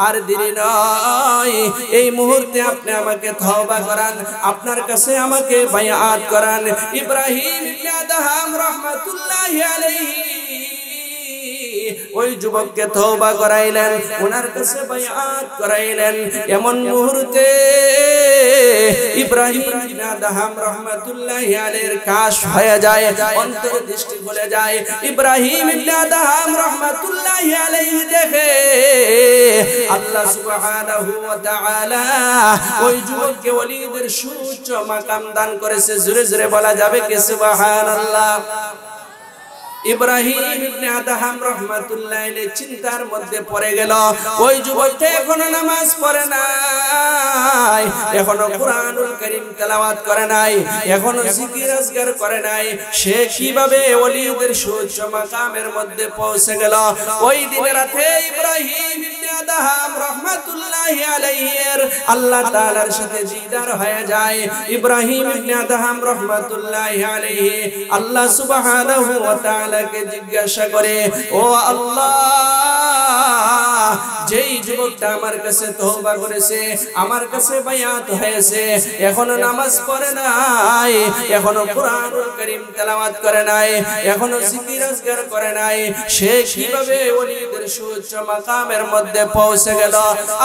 আর দেরি নয়, এই মুহূর্তে আপনি আমাকে তওবা করান, আপনার কাছে আমাকে বায়াত করান। ইব্রাহিম ইবনে আদহাম রাহমাতুল্লাহি আলাইহি ওই যুবককে তওবা করাইলেন, ওনার কাছে বায়াত করাইলেন। এমন মুহূর্তে ইব্রাহিম ইবনে আদহাম রাহমাতুল্লাহি আলাইহির কাশ হয়ে যায়, অন্তর দৃষ্টি খুলে যায়। ইব্রাহিম ইবনে আদহাম রাহমাতুল্লাহি আলাইহি দেখে আল্লাহ সুবহানাহু ওয়া তাআলা ওই যুবককে ওলিদের সুউচ্চ মাকাম দান করেছে। জোরে জোরে বলা যাবে কি সুবহানাল্লাহ? ইব্রাহিম ইবনে আদহাম রাহমাতুল্লাহ আলাইহি চিন্তার মধ্যে পড়ে গেল, ওই যুবকটা এখনো নামাজ পড়ে নাই, এখনো কুরআনুল কারীম তেলাওয়াত করে নাই, এখনো জিকির আজকার করে নাই, সে কিভাবে ওলিদের সুউচ্চ মাকামের মধ্যে পৌঁছে গেল? ওই দিনের রাতে ইব্রাহিম ইবনে আদহাম রাহমাতুল্লাহ আলাইহি আল্লাহ তাআলার সাথে দিদার হয়ে যায়। ইব্রাহিম ইবনে আদহাম রাহমাতুল্লাহ আলাইহি আল্লাহ সুবহানাহু ওয়া তাআলাকে জিজ্ঞাসা করে, ও আল্লাহ, যেই যুবকটা আমার কাছে তওবা করেছে, আমার কাছে বায়াত হয়েছে, এখনো নামাজ পড়ে নাই, এখনো কুরআনুল কারীম তেলাওয়াত করে নাই, এখনো জিকির আজকার করে নাই, সে কিভাবে ওলিদের সুউচ্চ মাকামের মধ্যে পৌঁছে গেল?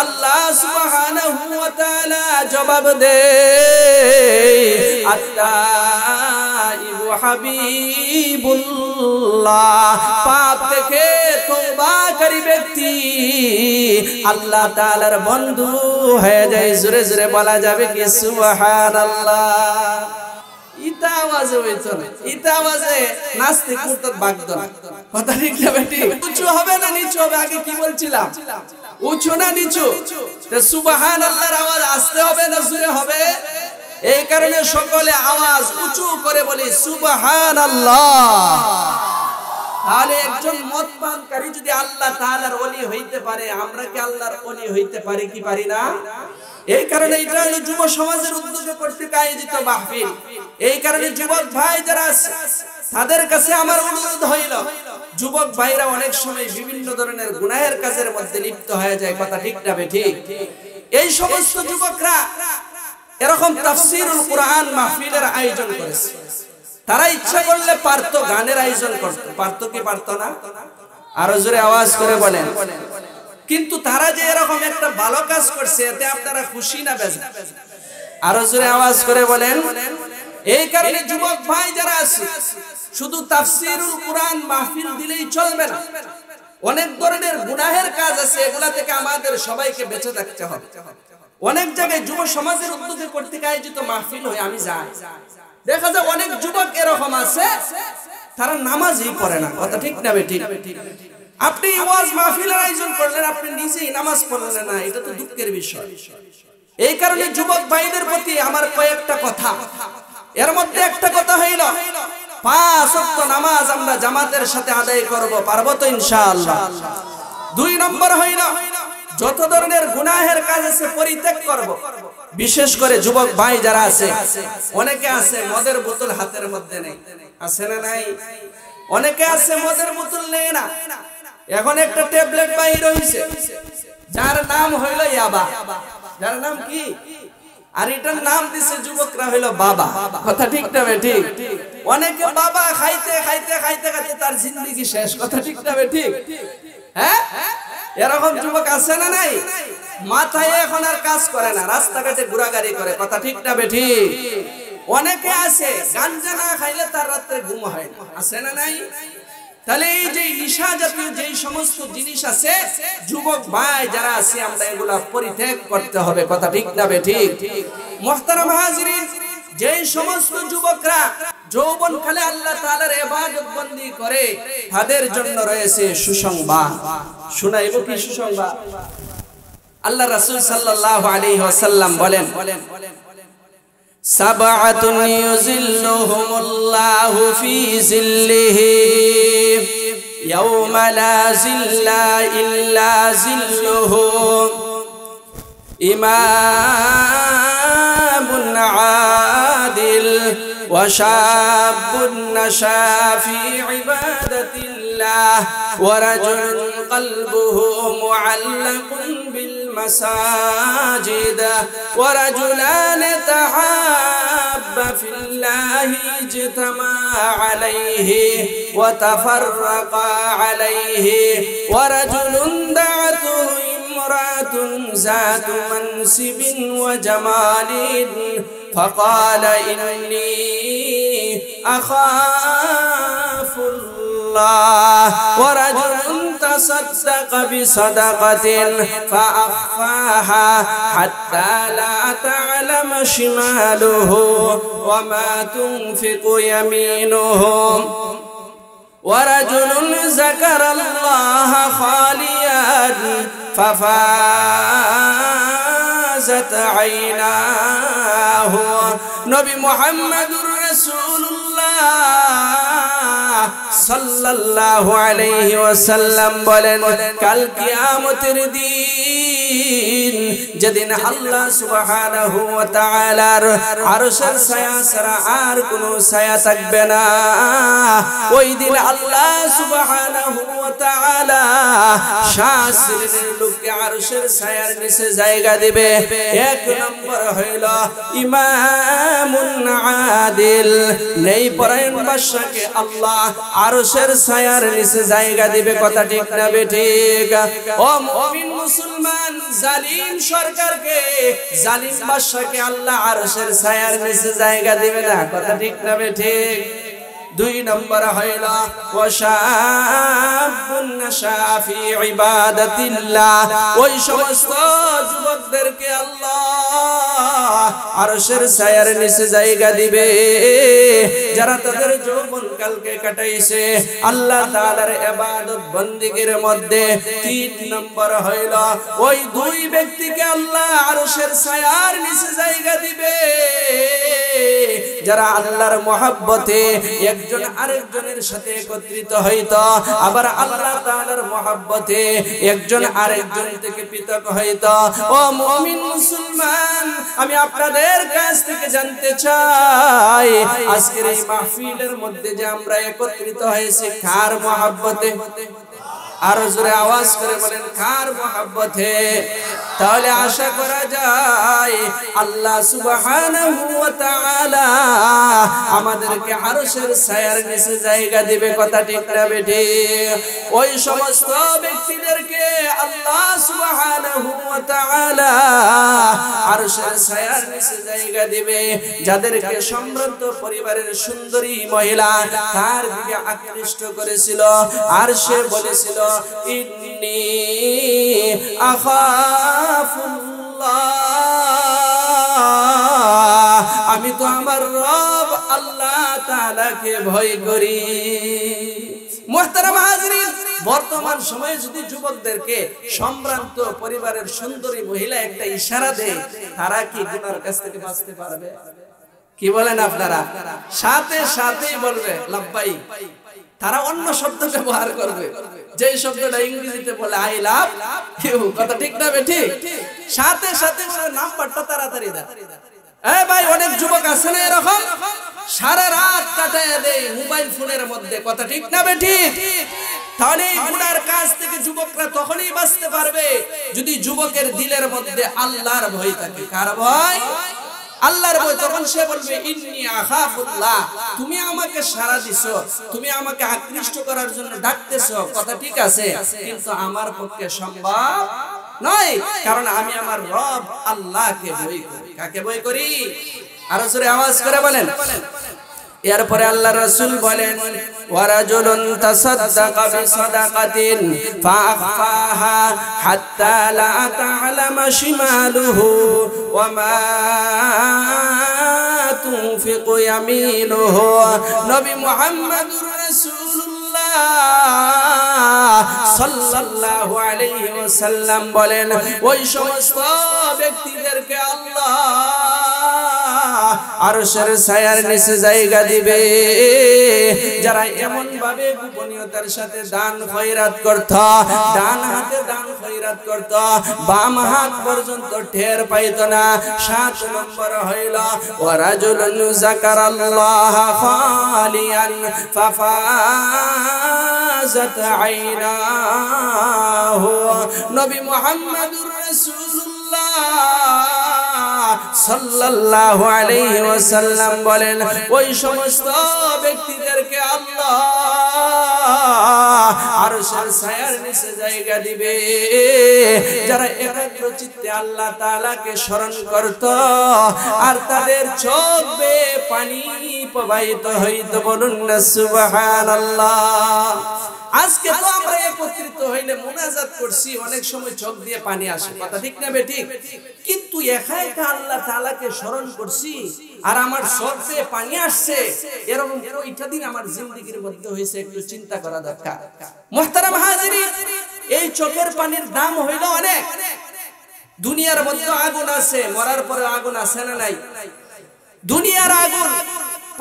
আল্লাহ সুবহানাহু ওয়া তাআলা জবাব দেয়, আত্তাইবু হাবিবুল্লাহ, পাপ থেকে তওবাকারী ব্যক্তি আল্লাহ তাআলার বন্ধু হয়ে যায়। জোরে জোরে বলা যাবে কি সুবহানাল্লাহ? ইতা আওয়াজে হইতো না, ইতা আওয়াজে নাস্তিক মুরতাদ বাগদ না। কথা ঠিক না বেটি? উঁচু হবে না নিচু হবে? আগে কি বলছিলাম? উঁচু না নিচু? তো সুবহানাল্লাহর আওয়াজ আস্তে হবে না জোরে হবে? এই কারণে সকলে আওয়াজ উঁচু করে বলি সুবহানাল্লাহ। তাহলে একজন মদ পানকারী যদি আল্লাহ তাআলার ওলি হইতে পারে, আমরা কি আল্লাহর ওলি হইতে পারি কি পারি না? এই কারণে এটা হলো যুব সমাজের উদ্যোগে কর্তৃক আয়োজিত মাহফিল। এই কারণে যুবক ভাই যারা আছে তাদের কাছে আমার অনুরোধ হইল, যুবক ভাইরা অনেক সময় বিভিন্ন ধরনের গুনাহের কাজের মধ্যে লিপ্ত হয়ে যায়। কথা ঠিক না বেঠিক? এই সমস্ত যুবকরা এরকম তাফসীরুল কুরআন মাহফিলের আয়োজন করেছে। তারা ইচ্ছা করলে পারতো গানের আয়োজন করতে, পারতো কি পারতো না? আরো জোরে আওয়াজ করে বলেন। কিন্তু তারা যে এরকম একটা ভালো কাজ করছে, এতে আপনারা খুশি না বেজার? আরো জোরে আওয়াজ করে বলেন। এই কারণে যুবক ভাই যারা আছে, শুধু তাফসীরুল কুরআন মাহফিল দিলেই চলবে না। অনেক ধরনের গুনাহের কাজ আছে, এগুলা থেকে আমাদের সবাইকে বেঁচে থাকতে হবে। অনেক জায়গায় যুব সমাজের উদ্যোগে কর্তৃক আয়োজিত মাহফিল হয়, আমি যাই, দেখা যায় অনেক যুবক এরকম আছে তারা নামাজই পড়ে না। কথা ঠিক না বেঠিক? আপনি ওয়াজ মাহফিলের আয়োজন করলেন, আপনি নিজেই নামাজ পড়লেন না, এটা তো দুঃখের বিষয়। এই কারণে যুবক ভাইদের প্রতি আমার কয়েকটা কথা। এর মধ্যে একটা কথা হইল, 5 ওয়াক্ত নামাজ আমরা জামাতের সাথে আদায় করব, পারবো তো ইনশাআল্লাহ? 2 নম্বর হইল, যত ধরনের গুনাহের কাজ আছে পরিত্যাগ করব। বিশেষ করে যুবক ভাই যারা আছে, অনেকে আছে মদের বোতল হাতের মধ্যে নেই, আছে না নাই? অনেকে আছে মদের বোতল নেই না, এখন একটা ট্যাবলেট বাইর হইছে যার নাম হইল ইয়াবা। যার নাম কি? আর এটার নাম দিছে যুবকরা হইল বাবা। কথা ঠিক না বেঠিক? অনেকে বাবা খাইতে খাইতে খাইতে খাইতে তার জিন্দেগি শেষ। কথা ঠিক না বেঠিক? হ্যাঁ, এরকম যুবক আছে না নাই? মাথায় এখন আর কাজ করে না, রাস্তাঘাটে ঘোরাঘুরি করে। কথা ঠিক না বেঠিক? অনেকে আছে গাঞ্জা না খাইলে তার রাতে ঘুম হয় না, আছে না নাই? তাহলে এই যে নিশা জাতীয় যেই সমস্ত জিনিস আছে, যুবক ভাই যারা আছে আমরা এগুলা পরিত্যাগ করতে হবে। কথা ঠিক না বেঠিক? মুহতারাম হাজিরিন, যেই সমস্ত যুবকরা যৌবনকালে আল্লাহ তাআলার ইবাদত বন্দি করে, তাদের জন্য রয়েছে সুসংবাদ। শুনাইব কি সুসংবাদ? আল্লাহ রাসূল সাল্লাল্লাহু আলাইহি ওয়াসাল্লাম বলেন, সাবআতুন ইউযিল্লুহুমুল্লাহু ফি জিল্লিহি ইয়াওমা লা জিল্লা ইল্লা জিল্লুহু, ইমামুন আদিল ওয়া শাবুন নাশা ফি ইবাদাতিল্লাহ ওয়া রাজুলুন কলবুহু মুআল্লাকুন বিল المساجد ورجلان تحابا في الله اجتمعا عليه وتفرقا عليه ورجل دعته امرأة ذات منصب وجمال فقال إني أخاف الله ورجل تصدق بصدقة فأخفاها حتى لا تعلم شماله وما تنفق يمينه ওয়ারাজুলুন যাকারাল্লাহা খালিয়ান ফাফাজাত আইনাহু। নবী মুহাম্মদুর রাসূলুল্লাহ সাল্লাল্লাহু আলাইহি ওয়াসাল্লাম বলেন, কাল কিয়ামতের দিন যেদিন আল্লাহ সুবহানাহু ওয়া তাআলার আরশের ছায়া ছাড়া আর কোনো ছায়া থাকবে না, ওই দিন আল্লাহ সুবহানাহু ওয়া তাআলা শাসিরের লোককে আরশের ছায়ার নিচে জায়গা দিবে। এক নম্বর হইল ইমামুন আদিল, নেই পরায়ণ বাদশাকে আল্লাহ আরশের ছায়ার নিচে জায়গা দিবে। কথা ঠিক না বেঠিক? ও মুমিন মুসলমান, জালিম সরকারকে, জালিম বাদশাকে আল্লাহ আরশের ছায়ার নিচে জায়গা দিবে না। কথা ঠিক না বেঠিক? দুই নম্বর হইল ওয়াশাবুন নাশা ফি ইবাদাতিল্লাহ, ওই সমস্ত যুবকদেরকে আল্লাহ আরশের ছায়ার নিচে জায়গা দিবে যারা তাদের যৌবনকালকে কাটাইছে আল্লাহ তাআলার ইবাদত বندگির মধ্যে। তিন নম্বর হইল ওই দুই ব্যক্তিকে আল্লাহ আরশের ছায়ার নিচে জায়গা দিবে যারা আল্লাহর মহব্বতে একজন আরেকজনের সাথে একত্রিত হইতো, আবার আল্লাহ তাআলার মহব্বতে একজন আরেকজন থেকে পৃথক হইতো। ও মুমিন মুসলমান, আমি আপনাদের কাছ থেকে জানতে চাই, আজকের এই মাহফিলের মধ্যে যে আমরা একত্রিত হয়েছি কার মহব্বতে? আরো জোরে আওয়াজ করে বলেন, কার মহব্বতে? তাহলে আশা করা যায় আল্লাহ সুবহানাহু ওয়া তাআলা আমাদেরকে আরশের ছায়ার নিচে জায়গা দিবে। কথা ঠিক না বেঠিক? ওই সমস্ত ব্যক্তিদেরকে আল্লাহ সুবহানাহু ওয়া তাআলা আরশের ছায়ার নিচে জায়গা দিবে যাদেরকে সমৃদ্ধ পরিবারের সুন্দরী মহিলা তার দিকে আকৃষ্ট করেছিল, আর সে বলেছিল ইন্নী আখাফুল্লাহ, আমি তো আমার রব আল্লাহ তাআলাকে ভয় করি। মুহতারাম হাজিরিন, বর্তমান সময়ে যদি যুবকদেরকে সম্ভ্রান্ত পরিবারের সুন্দরী মহিলা একটা ইশারা দেয়, তারা কি গুনার কাছ থেকে বাঁচতে পারবে? কি বলেন আপনারা? সাথে সাথেই বলবে লাব্বাইক। তারা অন্য শব্দ ব্যবহার করবে, যে শব্দটা ইংরেজিতে বলে আই লাভ ইউ। কথা ঠিক না বেঠিক? সাথে সাথে নাম্বারটা তাড়াতাড়ি দাও। এই ভাই, অনেক যুবক আছে না এরকম, সারা রাত কাটায় দেয় মোবাইল ফোনের মধ্যে। কথা ঠিক না বেঠিক? তাহলে এই গুনার কাজ থেকে যুবকরা তখনই বাঁচতে পারবে যদি যুবকের দিলের মধ্যে আল্লাহর ভয় থাকে। কার ভয়? আল্লাহর ভয়। তখন সে বলবে ইন্নী আখাফুল্লাহ, তুমি আমাকে সাড়া দিছো, তুমি আমাকে আকৃষ্ট করার জন্য ডাকতেছো, কথা ঠিক আছে, কিন্তু আমার পক্ষে সম্ভব নয়, কারণ আমি আমার রব আল্লাহকে ভয় করি। কাকে ভয় করি? আরো জোরে আওয়াজ করে বলেন। এরপরে আল্লাহর রাসূল বলেন ওয়ারাজুলুন তাসাদদাকা বিসাদাকাতিন ফাআখফাহা হাত্তা লা তা'লামা শিমালুহু ওয়া মা তুনফিকু ইয়ামিনুহু। নবী মুহাম্মদুর রাসূলুল্লাহ সাল্লাল্লাহু আলাইহি ওয়াসাল্লাম বলেন, ওই সমস্ত ব্যক্তিদেরকে আল্লাহ আরশের ছায়ার নিচে জায়গা দিবে যারা এমন ভাবে গোপনীয়তার সাথে দান খয়রাত করত, ডান হাতে দান খয়রাত করত, বাম হাত পর্যন্ত টের পাইত না। 7 নম্বর হইল ওয়ারাজুলুন যাকারাল্লাহ খালিয়ান ফাফাজাত আইনাহু। নবী মুহাম্মদুর রাসূলুল্লাহ সাল্লাল্লাহু আলাইহি ওয়াসাল্লাম বলেন, ওই সমস্ত ব্যক্তিদেরকে আল্লাহ আরশের ছায়ার নিচে জায়গা দিবে যারা একাগ্র চিত্তে আল্লাহ তাআলাকে স্মরণ করত আর তাদের চোখ বেয়ে পানি প্রবাহিত হইত। বলুন না সুবহানাল্লাহ। আজকে তো আমরা একত্রিত হইলে মুনাজাত করছি, অনেক সময় চোখ দিয়ে পানি আসে। কথা ঠিক না বেঠিক? কিন্তু একা একা আল্লাহ তাআলাকে স্মরণ করছি আর আমার চোখে পানি আসছে, এরকম কয়টা দিন আমার জিন্দেগির মধ্যে হয়েছে, একটু চিন্তা করা দরকার। মুহতারাম হাজিরিন, এই চোখের পানির দাম হইল অনেক। দুনিয়ার মধ্যে আগুন আছে, মরার পরে আগুন আছে না নাই? দুনিয়ার আগুন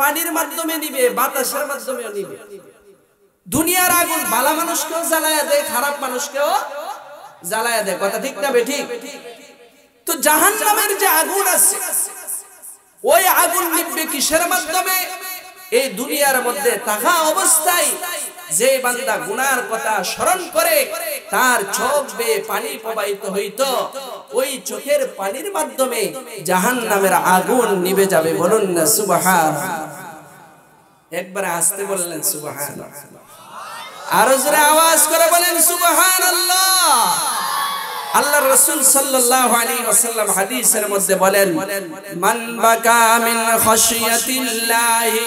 পানির মাধ্যমে নিবে, বাতাসের মাধ্যমে নিবে। দুনিয়ার আগুন ভালো মানুষকেও জ্বালায়া দেয়, খারাপ মানুষকেও জ্বালায়া দেয়, কথা ঠিক না বেঠিক? তো জাহান্নামের যে আগুন আছে, ওই আগুন নিবে কিসের মাধ্যমে? এই দুনিয়ার মধ্যে থাকা অবস্থায় যে বান্দা গুনার কথা স্মরণ করে তার চোখ বেয়ে পানি প্রবাহিত হইতো, ওই চোখের পানির মাধ্যমে জাহান্নামের আগুন নিভে যাবে। বলুন না সুবহানাল্লাহ। একবার আসতে বললেন সুবহানাল্লাহ, আরো জোরে আওয়াজ করে বলেন সুবহানাল্লাহ। আল্লাহর রাসূল সাল্লাল্লাহু আলাইহি ওয়াসাল্লাম হাদিসের মধ্যে বলেন, মান বাকা মিন খাশিয়াতিল্লাহি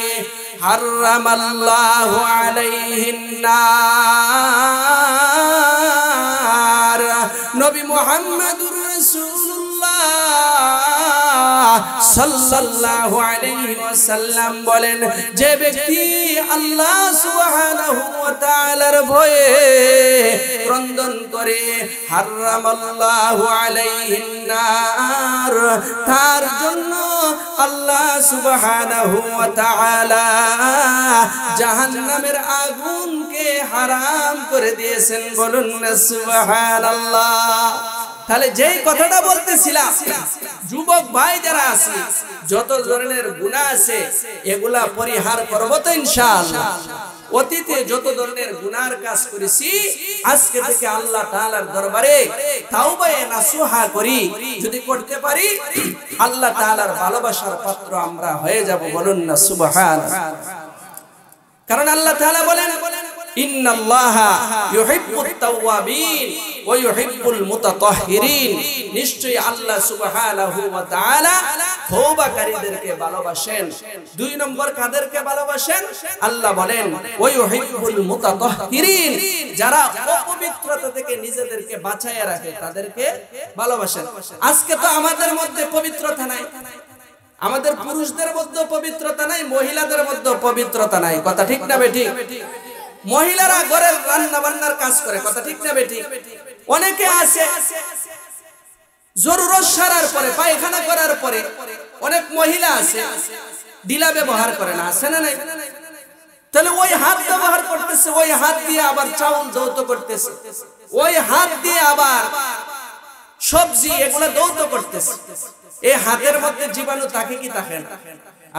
হারামাল্লাহু আলাইহিন নার। নবী মুহাম্মদুর রাসূলুল্লাহ সাল্লাল্লাহু আলাইহি ওয়াসাল্লাম বলেন, যে ব্যক্তি আল্লাহ সুবহানাহু ওয়া তাআলার ভয়ে ক্রন্দন করে, হারামাল্লাহু আলাইহিন নার, তার জন্য আল্লাহ সুবহানাহু ওয়া তাআলা জাহান্নামের আগুনকে হারাম করে দিয়েছেন। বলুন না সুবহানাল্লাহ। তাহলে যেই কথাটা বলতেছিলাম, যুবক ভাই যারা আছে, যত ধরনের গুনাহ আছে এগুলা পরিহার করব তো ইনশাআল্লাহ। অতীতে যত ধরনের গুনার কাজ করেছি, আজকে থেকে আল্লাহ তাআলার দরবারে তাওবা নাসুহা করি, যদি করতে পারি আল্লাহ তাআলার ভালোবাসার পাত্র আমরা হয়ে যাব। বলুন না সুবহানাল্লাহ। কারণ আল্লাহ তাআলা বলেন, ইন্নাল্লাহা ইউহিব্বুত তাওয়াবিন ওয়া ইউহিব্বুল মুতাতাহহিরিন। নিশ্চয়ই আল্লাহ সুবহানাহু ওয়া তাআলা তওবাকারীদেরকে ভালোবাসেন। দুই নম্বর কাদেরকে ভালোবাসেন? আল্লাহ বলেন, ওয়া ইউহিব্বুল মুতাতাহহিরিন, যারা অপবিত্রতা থেকে নিজেদেরকে বাঁচায় রাখে তাদেরকে ভালোবাসেন। আজকে তো আমাদের মধ্যে পবিত্রতা নাই, আমাদের পুরুষদের মধ্যে পবিত্রতা নাই, মহিলাদের মধ্যে পবিত্রতা নাই, কথা ঠিক না বেঠিক? মহিলারা ঘরের রান্না বান্নার কাজ করে, কথা ঠিক না বেঠিক? অনেকে আছে জরুরত সারার পরে, পায়খানা করার পরে, অনেক মহিলা আছে ডিলা ব্যবহার করে না, আছে না নাই? তাহলে ওই হাত ব্যবহার করতেছে, ওই হাত দিয়ে আবার চাউল দৌত করতেছে, ওই হাত দিয়ে আবার সবজি এগুলা দৌত করতেছে। এই হাতের মধ্যে জীবাণু থাকে কি থাকে না?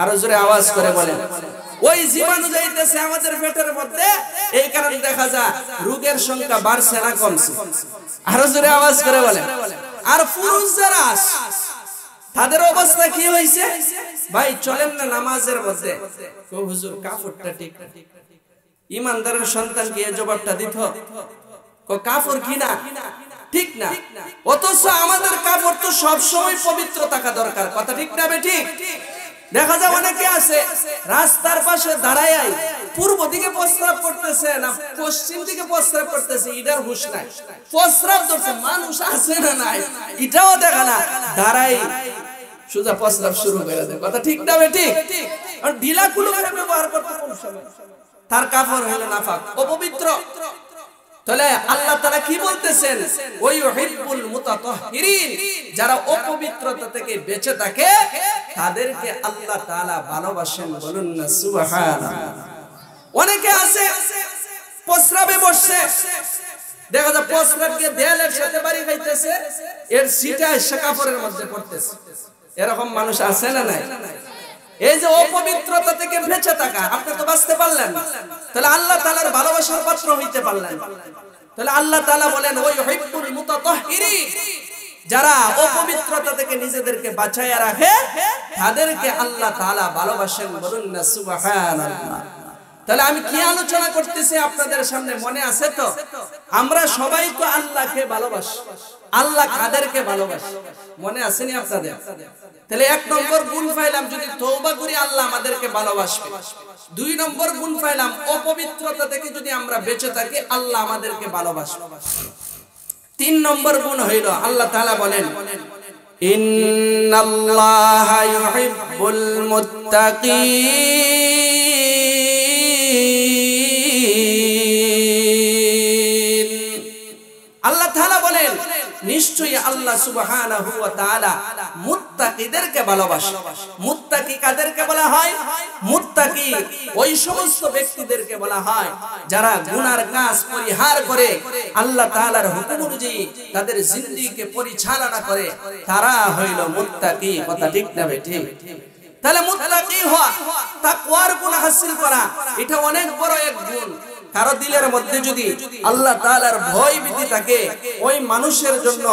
আরো জোরে আওয়াজ করে বলেন। ওই জীবাণু যাইতেছে আমাদের পেটের মধ্যে, এই কারণে দেখা যায় রোগের সংখ্যা বাড়ছে না কমছে? আরো জোরে আওয়াজ করে বলেন। আর পুরুষ যারা তাদের অবস্থা কি হয়েছে? ভাই চলেন না নামাজের মধ্যে, হুজুর কাপড়টা ঠিক, ইমানদারের সন্তানকে এই জবাবটা দিত, কাপড় কি না ঠিক না। অথচ আমাদের কাপড় তো সবসময় পবিত্র থাকা দরকার, কথা ঠিক না বেঠিক? দেখা যায় অনেকে আছে রাস্তার পাশে দাঁড়ায় পূর্ব দিকে প্রস্রাব করতেছে না পশ্চিম দিকে প্রস্রাব করতেছে, এটার হুঁশ নাই। প্রস্রাব করছে, মানুষ আছে না নাই এটাও দেখা না, দাঁড়াই সোজা প্রস্রাব শুরু করে দেয়, কথা ঠিক না বেঠিক? আর ঢিলা কুলো ব্যবহার করতে কোন সময় তার কাপড় হলো নাপাক, অপবিত্র। তাহলে আল্লাহ তাআলা কি বলতেছেন? ওয়া ইউহিব্বুল মুতাতাহহিরিন, যারা অপবিত্রতা থেকে বেঁচে থাকে তাদেরকে আল্লাহ তাআলা ভালোবাসেন। বলুন না সুবহানাল্লাহ। অনেকে আছে প্রস্রাবে বসছে, দেখা যায় প্রস্রাব গিয়ে দেয়ালের সাথে বাড়ি খাইতেছে, এর সিটা এসে কাপড়ের মধ্যে পড়তেছে। এরকম মানুষ আছে না নাই? এই যে অপবিত্রতা থেকে বেঁচে থাকা, আপনি তো বাঁচতে পারলেন, তাহলে আল্লাহ তাআলার ভালোবাসার পাত্র হইতে পারলেন। তাহলে আল্লাহ তাআলা বলেন, ওয়া ইউহিব্বুল মুতাতাহহিরিন, যারা অপবিত্রতা থেকে নিজেদেরকে বাঁচায় রাখে তাদেরকে আল্লাহ তাআলা ভালোবাসেন। বলুন না সুবহানাল্লাহ। তাহলে আমি কি আলোচনা করতেছি আপনাদের সামনে মনে আছে তো? আমরা সবাই তো আল্লাহকে ভালোবাসি। আল্লাহ কাদেরকে ভালোবাসে মনে আসেনি আপনাদের? তাহলে এক নম্বর গুণ পাইলাম, যদি তওবা করি আল্লাহ আমাদেরকে ভালোবাসবে। দুই নম্বর গুণ পাইলাম, অপবিত্রতা থেকে যদি আমরা বেঁচে থাকি আল্লাহ আমাদেরকে ভালোবাসবে। তিন নম্বর গুণ হইল, আল্লাহ তাআলা বলেন, ইন্নাল্লাহা ইউহিব্বুল মুত্তাকিন। আল্লাহ তাআলা বলেন নিশ্চয়ই আল্লাহ সুবহানাহু ওয়া তাআলা মুত্তাকিদেরকে ভালোবাসেন। মুত্তাকি কাদেরকে বলা হয়? মুত্তাকি ওই সমস্ত ব্যক্তিদেরকে বলা হয় যারা গুনার কাজ পরিহার করে আল্লাহ তাআলার হুকুম অনুযায়ী তাদের জিন্দেগিকে পরিচালনা করে, তারা হইল মুত্তাকি। কথা ঠিক না ঠিক? তাহলে মুত্তাকি হওয়া, তাকওয়ার গুণ হাসিল করা, এটা অনেক বড় এক গুণ। কারো দিলের মধ্যে যদি আল্লাহ তাআলার ভয় ভীতি থাকে, ওই মানুষের জন্য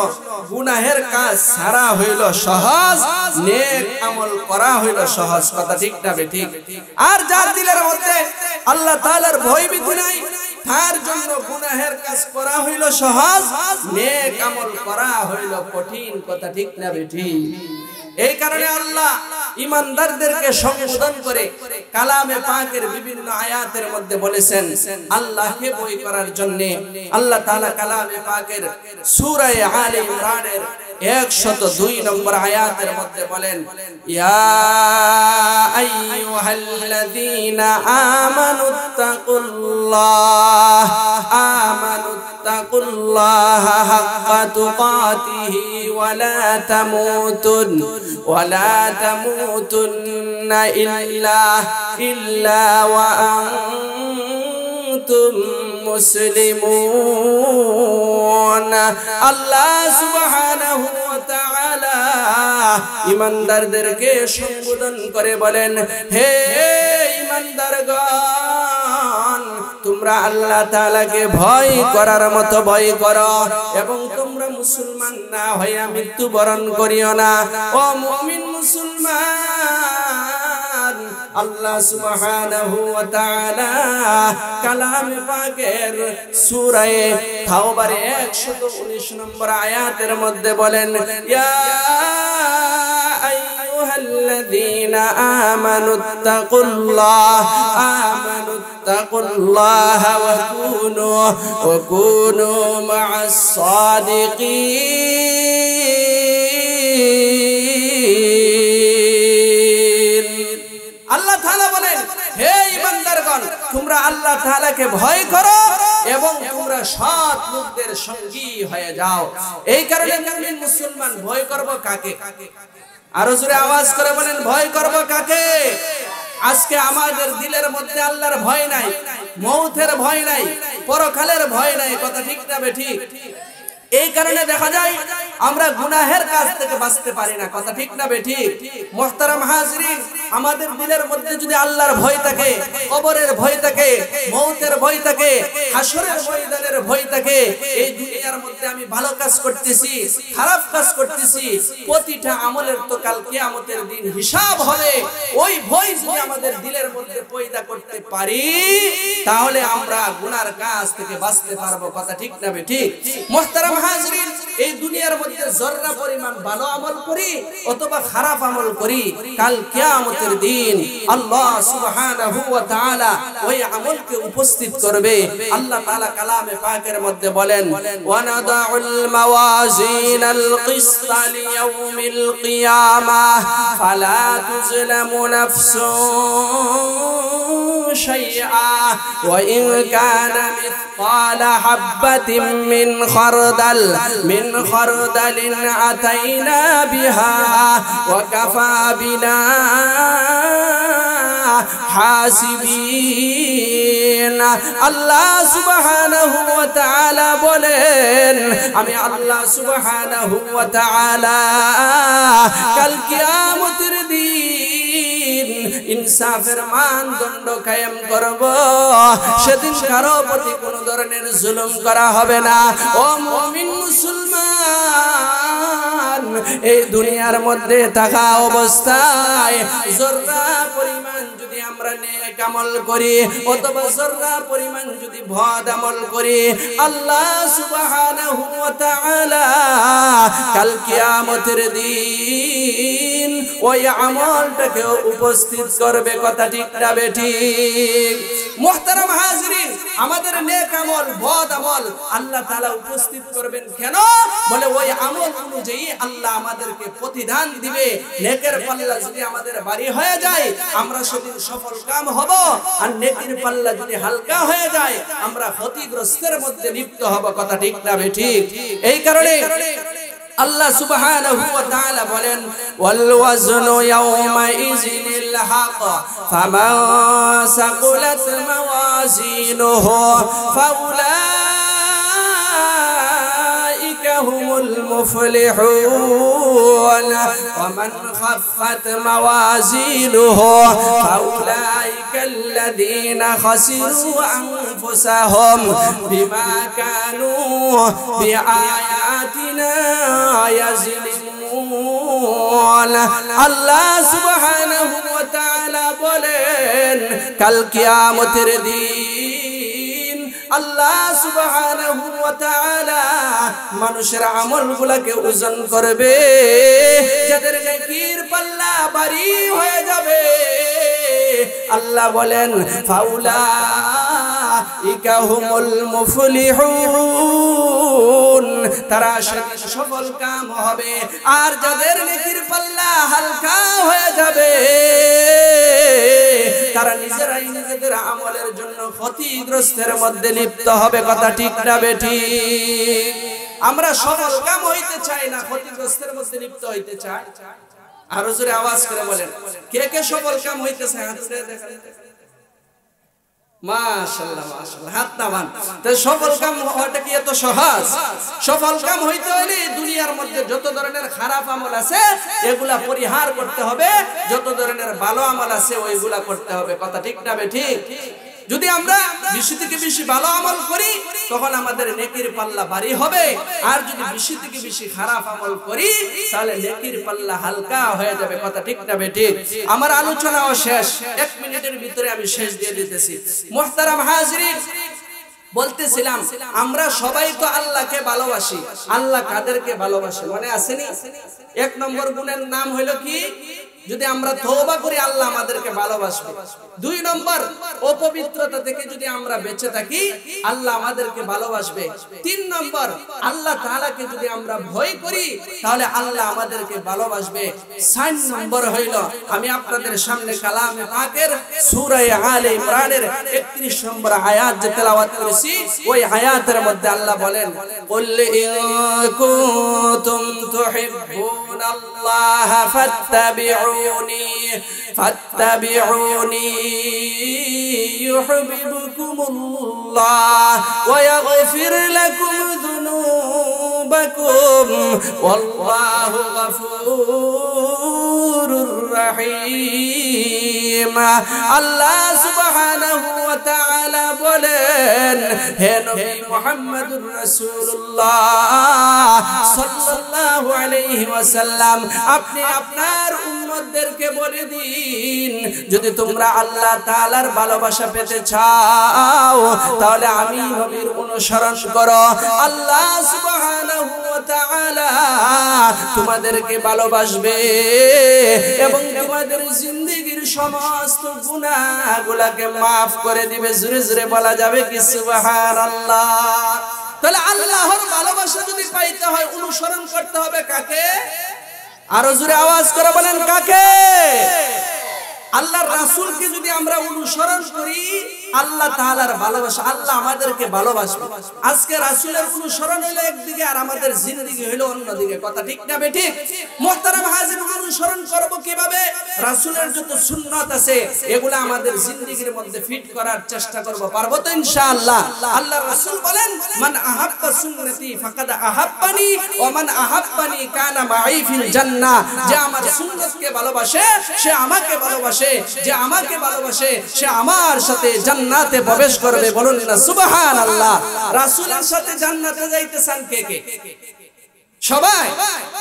গুনাহের কাজ ছাড়া হইল সহজ, নেক আমল করা হইল সহজ। কথা ঠিক না ঠিক? আর যার দিলের মধ্যে আল্লাহ তাআলার ভয় ভীতি নাই, তার জন্য গুনাহের কাজ করা হইল সহজ, নেক আমল করা হইল কঠিন। কথা ঠিক না ঠিক? এই কারণে আল্লাহ ঈমানদারদেরকে সম্বোধন করে কালামে পাকের বিভিন্ন আয়াতের মধ্যে বলেছেন আল্লাহকে ভয় করার জন্য। আল্লাহ তাআলা কালামে পাকের সূরা আলে ইমরানের 102 নম্বর আয়াতের মধ্যে বলেন, ইয়া আইয়ুহাল্লাযীনা আমানুত্তাকুল্লাহা হাক্কা তুকাতিহি ওয়া লা তামুতুন্না ইল্লা ওয়া আনতুম মুসলিমুন। আল্লাহ সুবহানাহু ওয়া তাআলা ঈমানদারদেরকে সম্বোধন করে বলেন, হে ঈমানদারগণ, তোমরা আল্লাহ তাআলাকে ভয় করার মতো ভয় করো এবং তোমরা মুসলমান না হয়ে মৃত্যুবরণ করিও না। ও মুমিন মুসলমান, আল্লাহ সুবহানাহু ওয়া তাআলা কালামে পাকের সূরা তাওবার 119 নম্বর আয়াতের মধ্যে বলেন, ইয়া আইয়ুহাল্লাযীনা আমানুত্তাকুল্লাহা ওয়া কুনু মা'আস সাদিকিন। আল্লাহ তাআলা বলেন, হে ঈমানদারগণ, তোমরা আল্লাহ তাআলাকে ভয় করো এবং তোমরা সৎ লোকদের সঙ্গী হয়ে যাও। এই কারণে মুমিন মুসলমান ভয় করব কাকে? আরো জোরে আওয়াজ করে বলেন, ভয় করব কাকে? আজকে আমাদের দিলের মধ্যে আল্লাহর ভয় নাই, মৌতের ভয় নাই, পরকালের ভয় নাই। কথা ঠিক না ঠিক? এই কারণে দেখা যায় আমরা গুনাহের কাজ থেকে বাঁচতে পারি না। কথা ঠিক না ঠিক? মুহতারাম হাজরিন, আমাদের দিলের মধ্যে যদি আল্লাহর ভয় থাকে, কবরের ভয় থাকে, মৌতের ভয় থাকে, হাসরের ময়দানের ভয় থাকে, এই দুনিয়ার মধ্যে আমি ভালো কাজ করতেছি, খারাপ কাজ করতেছি, প্রতিটা আমলের তো কাল কিয়ামতের দিন হিসাব হবে। ওই ভয় যদি আমাদের দিলের মধ্যে পয়দা করতে পারি, তাহলে আমরা গুনার কাজ থেকে বাঁচতে পারবো। কথা ঠিক না ঠিক? মুহতারাম হাজরিন, এই দুনিয়ার মধ্যে জররা পরিমাণ ভালো আমল করি অথবা খারাপ আমল করি, কাল কিয়ামতের দিন আল্লাহ সুবহানাহু ওয়া তাআলা ওই আমলকে উপস্থিত করবে। আল্লাহ তাআলা কালামে পাকের মধ্যে বলেন, ওয়া নাদাউল মাওয়াজিনাল কিসতা লিয়াউমিল কিয়ামাহ ফালা তুজলামু নাফসুন শাইআ ওয়া ইন কানা মিসকালা হাববাতিন মিন খারদালিন আতাইনা বিহা ওয়া কাফা বিনা হাসিবিন। আল্লাহ সুবহানাহু ওয়া তাআলা বলেন, আমি আল্লাহ সুবহানাহু ওয়া তাআলা কাল কিয়ামতের দিন ইনসাফের মানদণ্ড কায়েম করব। সেদিন কারো প্রতি কোনো ধরনের জুলুম করা হবে না। ও মুমিন মুসলমান, এই দুনিয়ার মধ্যে থাকা অবস্থায় জররা পরিমাণ যদি আমরা নেক আমল করি অথবা জররা পরিমাণ যদি বদ আমল করি, আল্লাহ সুবহানাহু ওয়া তাআলা কাল কিয়ামতের দিন ওই আমলটাকে উপস্থিত করবে। কথা ঠিক না ঠিক? মুহতারাম হাজিরিন, আমাদের নেক আমল বদ আমল আল্লাহ তাআলা উপস্থিত করবেন কেন? বলে ওই আমল অনুযায়ী আল্লাহ আমাদেরকে প্রতিদান দিবে। নেকের পাল্লা যদি আমাদের ভারী হয়ে যায় আমরা সেদিন সফল কাম হব, আর নেকির পাল্লা যদি হালকা হয়ে যায় আমরা ক্ষতিগ্রস্তের মধ্যে লিপ্ত হব। কথা ঠিক না বেঠিক? এই কারণে আল্লাহ সুবহানাহু ওয়া তাআলা বলেন ওয়াল ওয়াজনু ইয়াওমাইযিনিল হক ফামান সাকুলাত মাওয়াজিনুহু ফাউলাইকা হুমুল মুফলিহুন ওয়া মান খাফফাত মাওয়াজিনুহু ফাউলাইকা আল্লাযীনা খাসিরু আনফুসাহুম বিমা কানু বিআয়াতিনা ইয়াজলিমুন। আল্লাহ সুবহানাহু ওয়া তাআলা বলেন কাল কিয়ামতের দিন আল্লাহ সুবহানাহু ওয়া তাআলা মানুষের আমলগুলোকে ওজন করবে। যাদের নেকির পাল্লা ভারী হয়ে যাবে আল্লাহ বলেন ফাউলাইকা হুমুল মুফলিহুন, তারা সফল কাম হবে। আর যাদের নেকির পাল্লা হালকা হয়ে যাবে তারা নিজেরাই নিজেদের আমলের জন্য ক্ষতিগ্রস্তের মধ্যে লিপ্ত হবে। কথা ঠিক না বেঠিক? আমরা সফল কাম হইতে চাই না, ক্ষতিগ্রস্তের মধ্যে লিপ্ত হইতে চাই। আরো জোরে আওয়াজ করে বলেন কে কে সফল কাম হইতে চায়? হাত উঠিয়ে দেখেন। মাশাআল্লাহ মাশাআল্লাহ, হাত নামান। তো সফল কাম হওয়াটা কি এত সহজ? সফল কাম হইতে হলে দুনিয়ার মধ্যে যত ধরনের খারাপ আমল আছে এগুলা পরিহার করতে হবে, যত ধরনের ভালো আমল আছে ওইগুলা করতে হবে। কথা ঠিক না বেঠিক? যদি আমরা বেশি থেকে বেশি ভালো আমল করি তখন আমাদের নেকির পাল্লা ভারী হবে, আর যদি বেশি থেকে বেশি খারাপ আমল করি তাহলে নেকির পাল্লা হালকা হয়ে যাবে। কথা ঠিক না বেঠিক? আমার আলোচনাও শেষ, 1 মিনিটের ভিতরে আমি শেষ দিয়ে দিতেছি। মুহতারাম হাজিরিন, বলতেছিলাম আমরা সবাই তো আল্লাহকে ভালোবাসি। আল্লাহ কাদেরকে ভালোবাসে মনে আসেনি? 1 নম্বর গুণের নাম হলো কি? যদি আমরা তওবা করি আল্লাহ আমাদেরকে ভালোবাসবে। 2 নম্বর, অপবিত্রতা থেকে যদি আমরা বেঁচে থাকি আল্লাহ আমাদেরকে ভালোবাসবে। 3 নম্বর, আল্লাহ তাআলাকে যদি আমরা ভয় করি তাহলে আল্লাহ আমাদেরকে ভালোবাসবে। 4 নম্বর হইল আমি আপনাদের সামনে কালামে পাকের সূরা আলে ইমরানের 31 নম্বর আয়াত যে তেলাওয়াত করেছি ওই আয়াতের মধ্যে আল্লাহ বলেন কুল ইন কুনতুম তুহিব্বুনাল্লাহ ফাত্তাবিউনি ইউহিব্বুকুমুল্লাহ ওয়া ইয়াগফির লাকুম যুনুবাকুম ওয়াল্লাহু গফুরুর রহিম। আল্লাহ সুবহানাহু ওয়া তাআলা বলেন হে নবী মুহাম্মদুর রাসূলুল্লাহ সাল্লাল্লাহু আলাইহি ওয়াসাল্লাম আপনি আপনার উম্মতদেরকে বলে দিন যদি তোমরা আল্লাহ তাআলার ভালোবাসা পেতে চাও তাহলে আমি নবীর অনুসরণ করো। আল্লাহ সুবহানাহু ওয়া তাআলা তোমাদেরকে ভালোবাসবে এবং তোমাদের জিন্দেগীর সমস্ত গুনাহগুলোকে maaf করে দিবে। জোরে জোরে বলা যাবে কি সুবহানাল্লাহ? তাহলে আল্লাহর ভালোবাসা যদি পাইতে হয় অনুসরণ করতে হবে কাকে? আরো জোরে আওয়াজ করে বলেন কাকে? আল্লাহর রাসূলকে যদি আমরা অনুসরণ করি আল্লাহ তাআলার ভালোবাসা, আল্লাহ আমাদেরকে ভালোবাসবে। আজকে রাসূলের অনুসরণ হলো একদিকে আর আমাদের জিন্দেগি হলো অন্যদিকে। কথা ঠিক না বেঠিক? মুহতারাম হাজির, অনুসরণ করব কিভাবে? রাসূলের যত সুন্নাত আছে এগুলা আমাদের জিন্দেগির মধ্যে ফিট করার চেষ্টা করব। পারবো তো ইনশাআল্লাহ? আল্লাহর রাসূল বলেন মান আহাব্বা সুন্নতি ফাকাদ আহাব্বানি ওয়া মান আহাব্বানি কানা মাই ফিল জান্নাহ। যে আমার সুন্নাতকে ভালোবাসে সে আমাকে ভালোবাসে, যে আমাকে ভালোবাসে সে আমার সাথে জান্নাতে প্রবেশ করবে। বলুন না সুবহানাল্লাহ? রাসূলের সাথে জান্নাতে যাইতে চান কে কে? সবাই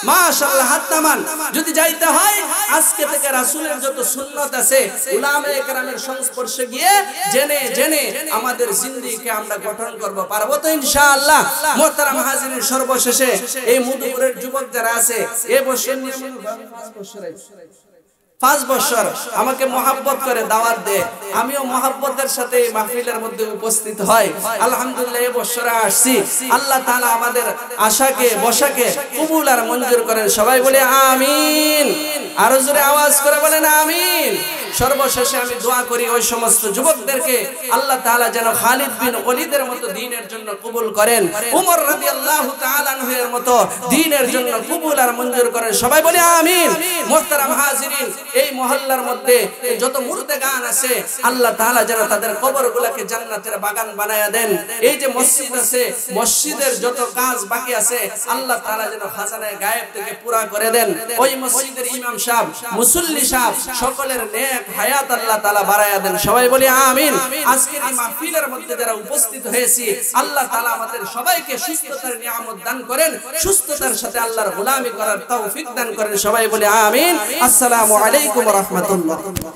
মাশাআল্লাহ, হাত নামান। যদি যাইতে হয় আজকে থেকে রাসূলের যত সুন্নাত আছে উলামায়ে কেরামের সংস্পর্শে গিয়ে জেনে জেনে আমাদের জিন্দেগিকে আমরা গঠন করব। পারবো তো ইনশাআল্লাহ? মুহতারাম হাজিরিন, সর্বশেষে এই মধুপুরের যুবক যারা আছে এই বছর নিয়ে 5 বছর 5 বছর আমাকে মহব্বত করে দাওয়াত দেয়, আমিও মহব্বতের সাথে এই মাহফিলের মধ্যে উপস্থিত হই। আলহামদুলিল্লাহ এই বছরে আসছি। আল্লাহ তাআলা আমাদের আশাকে বসাকে কবুল আর মঞ্জুর করেন। সবাই বলে আমিন। আরো জোরে আওয়াজ করে বলেন আমিন। সর্বশেষে আমি দোয়া করি ওই সমস্ত যুবকদেরকে আল্লাহ তাআলা যেন খালিদ বিন ওলীদের মতো দ্বীনের জন্য কবুল করেন, উমর রাদিয়াল্লাহু তাআলা আনহুর মতো দ্বীনের জন্য কবুল আর মঞ্জুর করেন। সবাই বলে আমিন। মুহতারাম হাজিরিন, এই মহল্লার মধ্যে যত মুর্দেগান আছে আল্লাহ তাআলা যেন তাদের কবরগুলোকে জান্নাতের বাগান বানায়া দেন। এই যে মসজিদ আছে, মসজিদের যত কাজ বাকি আছে আল্লাহ তাআলা যেন খাজানায়ে গায়েব থেকে পুরা করে দেন। ওই মসজিদের ইমাম সাহেব, মুসল্লি সাহেব সকলের নেক হায়াত আল্লাহ তাআলা বাড়ায়া দেন। সবাই বলি আমিন। আজকের এই মাহফিলের মধ্যে যারা উপস্থিত হয়েছি আল্লাহ তাআলা আমাদের সবাইকে সুস্থতার নিয়ামত দান করেন, সুস্থতার সাথে আল্লাহর গোলামি করার তৌফিক দান করেন। সবাই বলি আমিন। আসসালামু আলাইকুম ওয়া রাহমাতুল্লাহ।